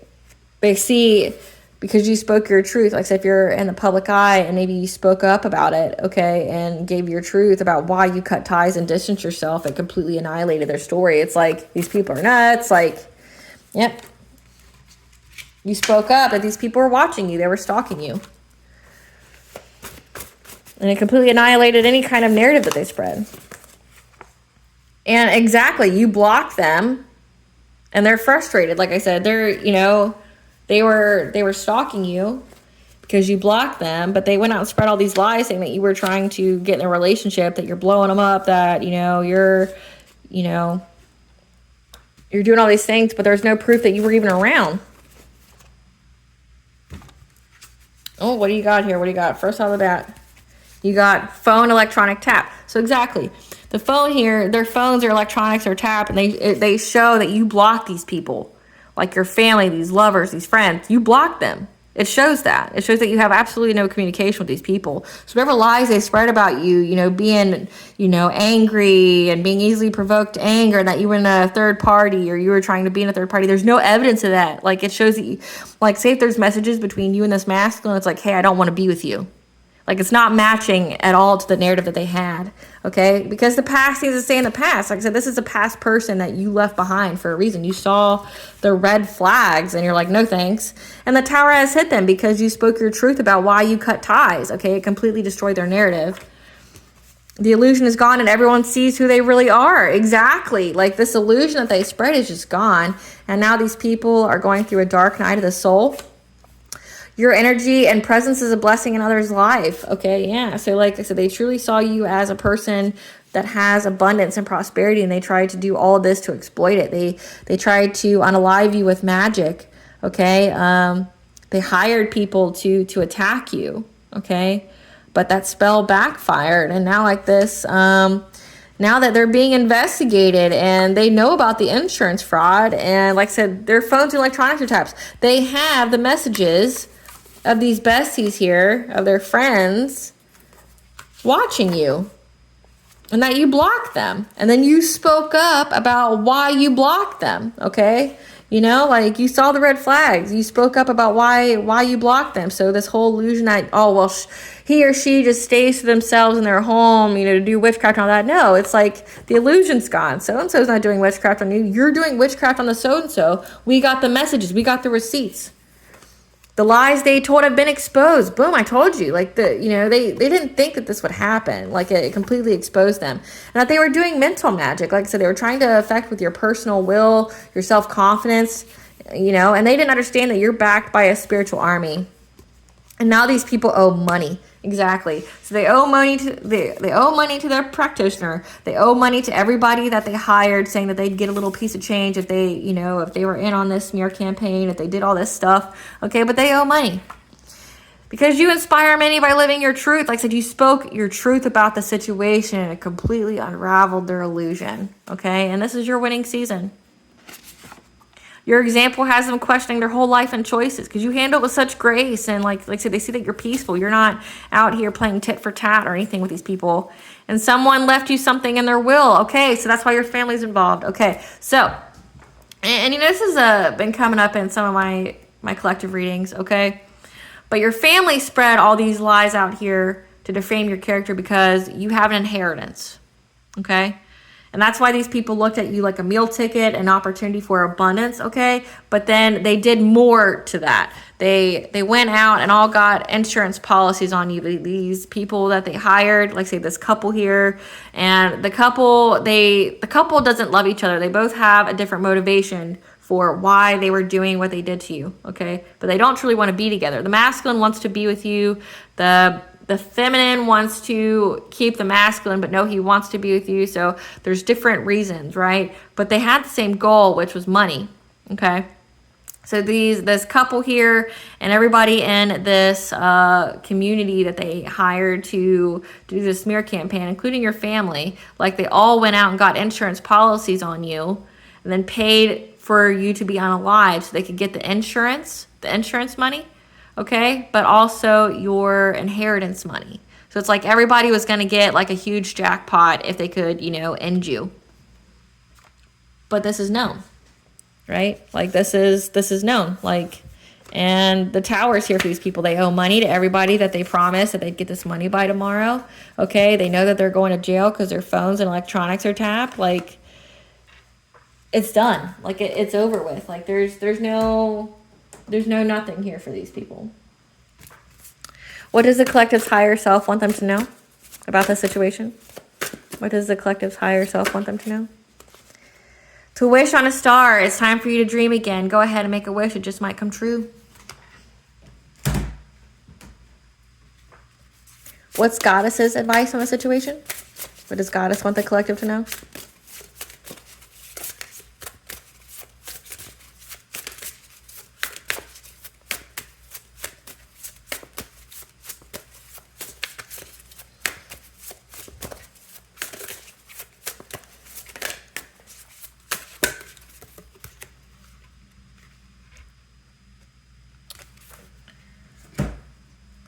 Speaker 1: see, because you spoke your truth, like say if you're in the public eye and maybe you spoke up about it, okay, and gave your truth about why you cut ties and distanced yourself and completely annihilated their story. It's like, these people are nuts. Like, yep. You spoke up that these people were watching you. They were stalking you. And it completely annihilated any kind of narrative that they spread. And exactly, you blocked them and they're frustrated. Like I said, they're, you know, They were stalking you because you blocked them, but they went out and spread all these lies saying that you were trying to get in a relationship, that you're blowing them up, that, you're doing all these things, but there's no proof that you were even around. Oh, what do you got here? What do you got? First out of the bat, you got phone electronic tap. So exactly, the phone here, their phones or electronics are tapped, and they show that you block these people. Like your family, these lovers, these friends, you block them. It shows that. It shows that you have absolutely no communication with these people. So whatever lies they spread about you, being, angry and being easily provoked to anger, that you were in a third party or you were trying to be in a third party, there's no evidence of that. Like it shows that you, like say if there's messages between you and this masculine, it's like, hey, I don't want to be with you. Like it's not matching at all to the narrative that they had, okay? Because the past needs to stay in the past. Like I said, this is a past person that you left behind for a reason. You saw the red flags and you're like, no thanks. And the tower has hit them because you spoke your truth about why you cut ties, okay? It completely destroyed their narrative. The illusion is gone and everyone sees who they really are. Exactly. Like this illusion that they spread is just gone. And now these people are going through a dark night of the soul. Your energy and presence is a blessing in others' life. Okay, yeah. So like I said, they truly saw you as a person that has abundance and prosperity, and they tried to do all of this to exploit it. They tried to unalive you with magic. Okay, they hired people to attack you. Okay, but that spell backfired, and now like this, now that they're being investigated and they know about the insurance fraud, and like I said, their phones and electronics are tapped. They have the messages of these besties here, of their friends, watching you. And that you blocked them. And then you spoke up about why you blocked them, okay? Like you saw the red flags. You spoke up about why you blocked them. So this whole illusion that, he or she just stays to themselves in their home, you know, to do witchcraft and all that. No, it's like the illusion's gone. So-and-so's not doing witchcraft on you. You're doing witchcraft on the so-and-so. We got the messages. We got the receipts. The lies they told have been exposed. Boom, I told you. Like, they didn't think that this would happen. Like, it completely exposed them. And that they were doing mental magic. Like I said, they were trying to affect with your personal will, your self-confidence, you know, and they didn't understand that you're backed by a spiritual army. And now these people owe money. Exactly. So they owe money to their practitioner. They owe money to everybody that they hired, saying that they'd get a little piece of change if they, you know, if they were in on this smear campaign, if they did all this stuff. Okay, but they owe money. Because you inspire many by living your truth. Like I said, you spoke your truth about the situation and it completely unraveled their illusion. Okay, and this is your winning season. Your example has them questioning their whole life and choices because you handle it with such grace. And like I said, they see that you're peaceful. You're not out here playing tit for tat or anything with these people. And someone left you something in their will. Okay, so that's why your family's involved. Okay, so, and you know, this has been coming up in some of my collective readings, okay? But your family spread all these lies out here to defame your character because you have an inheritance, okay? And that's why these people looked at you like a meal ticket, an opportunity for abundance, okay? But then they did more to that. They went out and all got insurance policies on you. These people that they hired, like say this couple here, and the couple doesn't love each other. They both have a different motivation for why they were doing what they did to you, okay? But they don't truly want to be together. The masculine wants to be with you. The feminine wants to keep the masculine, but no, he wants to be with you. So there's different reasons, right? But they had the same goal, which was money, okay? So this couple here and everybody in this community that they hired to do this smear campaign, including your family, like they all went out and got insurance policies on you and then paid for you to be unalive so they could get the insurance money. Okay, but also your inheritance money. So it's like everybody was going to get like a huge jackpot if they could, you know, end you. But this is known, right? Like this is known. Like, and the tower's here for these people. They owe money to everybody that they promised that they'd get this money by tomorrow. Okay, they know that they're going to jail because their phones and electronics are tapped. Like, it's done. Like it's over with. Like there's no nothing here for these people. What does the collective's higher self want them to know about the situation? What does the collective's higher self want them to know? To wish on a star. It's time for you to dream again. Go ahead and make a wish. It just might come true. What's Goddess's advice on the situation? What does Goddess want the collective to know?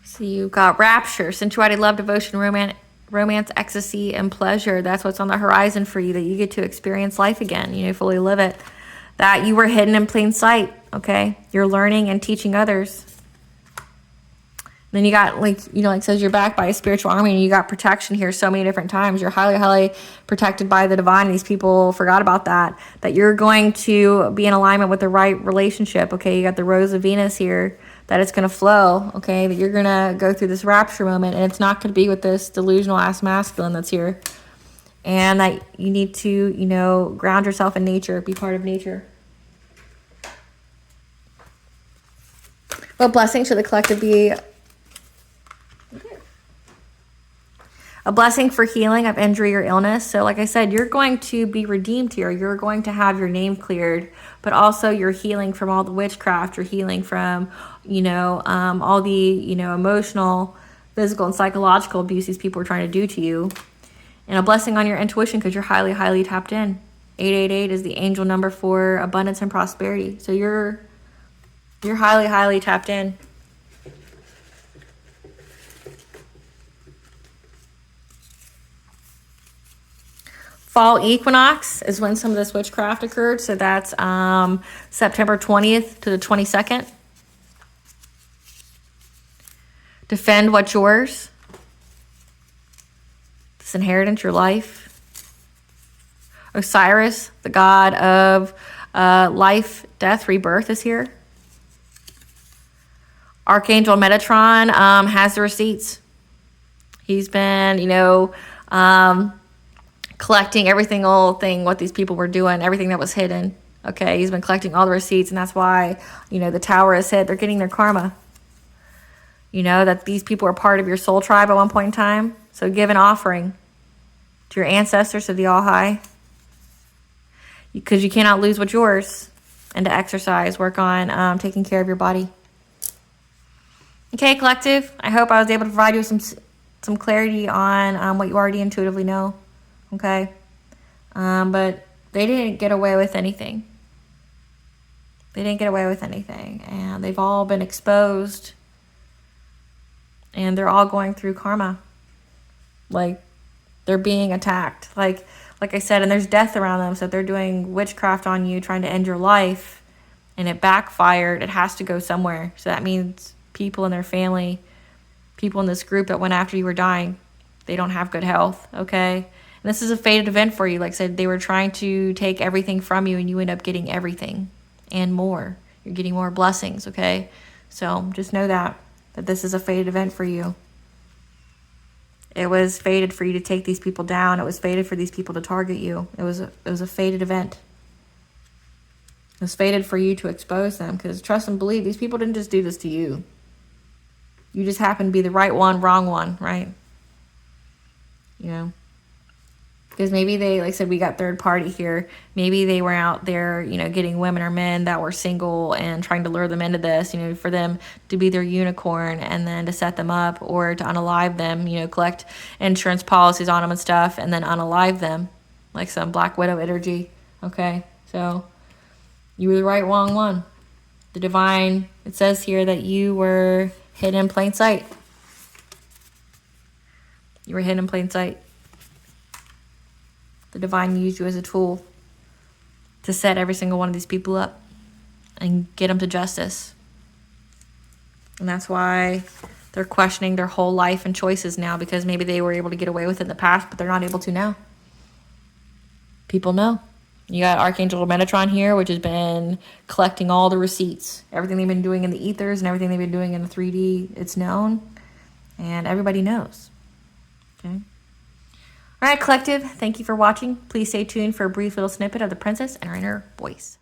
Speaker 1: So you've got rapture, sensuality, love, devotion, romance, ecstasy, and pleasure. That's what's on the horizon for you, that you get to experience life again, you know, fully live it. That you were hidden in plain sight, okay? You're learning and teaching others. Then you got, like, you know, like it says you're backed by a spiritual army and you got protection here so many different times. You're highly, highly protected by the divine. These people forgot about that. That you're going to be in alignment with the right relationship, okay? You got the Rose of Venus here. That it's going to flow, okay? That you're going to go through this rapture moment and it's not going to be with this delusional ass masculine that's here. And that you need to, you know, ground yourself in nature, be part of nature. What blessing should the collective be? A blessing for healing of injury or illness. So like I said, you're going to be redeemed here. You're going to have your name cleared, but also you're healing from all the witchcraft. You're healing from, you know, all the, you know, emotional, physical, and psychological abuse these people are trying to do to you. And a blessing on your intuition because you're highly, highly tapped in. 888 is the angel number for abundance and prosperity. So you're highly, highly tapped in. Fall equinox is when some of this witchcraft occurred. So that's September 20th to the 22nd. Defend what's yours. this inheritance, your life. Osiris, the god of life, death, rebirth, is here. Archangel Metatron has the receipts. He's been, collecting every single thing, what these people were doing, everything that was hidden. Okay, he's been collecting all the receipts, and that's why, the tower is hit. They're getting their karma. That these people are part of your soul tribe at one point in time. So give an offering to your ancestors, to the All-High. Because you cannot lose what's yours. And to exercise, work on taking care of your body. Okay, collective, I hope I was able to provide you with some clarity on what you already intuitively know. Okay? But they didn't get away with anything. They didn't get away with anything. And they've all been exposed. And they're all going through karma. Like, they're being attacked. Like I said, and there's death around them, so they're doing witchcraft on you, trying to end your life, and it backfired. It has to go somewhere. So that means people in their family, people in this group that went after you were dying, they don't have good health, okay? And this is a fated event for you. Like I said, they were trying to take everything from you, and you end up getting everything and more. You're getting more blessings, okay? So just know that this is a fated event for you. It was fated for you to take these people down. It was fated for these people to target you. It was a fated event. It was fated for you to expose them, because trust and believe, these people didn't just do this to you. You just happen to be the right one, wrong one, right? Because maybe they, like I said, we got third party here. Maybe they were out there, getting women or men that were single and trying to lure them into this, for them to be their unicorn and then to set them up, or to unalive them, collect insurance policies on them and stuff, and then unalive them, like some Black Widow energy. Okay, so you were the right, wrong one. The divine, it says here that you were hidden in plain sight. You were hidden in plain sight. The divine used you as a tool to set every single one of these people up and get them to justice. And that's why they're questioning their whole life and choices now, because maybe they were able to get away with it in the past, but they're not able to now. People know. You got Archangel Metatron here, which has been collecting all the receipts. Everything they've been doing in the ethers and everything they've been doing in the 3D, it's known. And everybody knows. Okay? All right, collective, thank you for watching. Please stay tuned for a brief little snippet of the princess and her inner voice.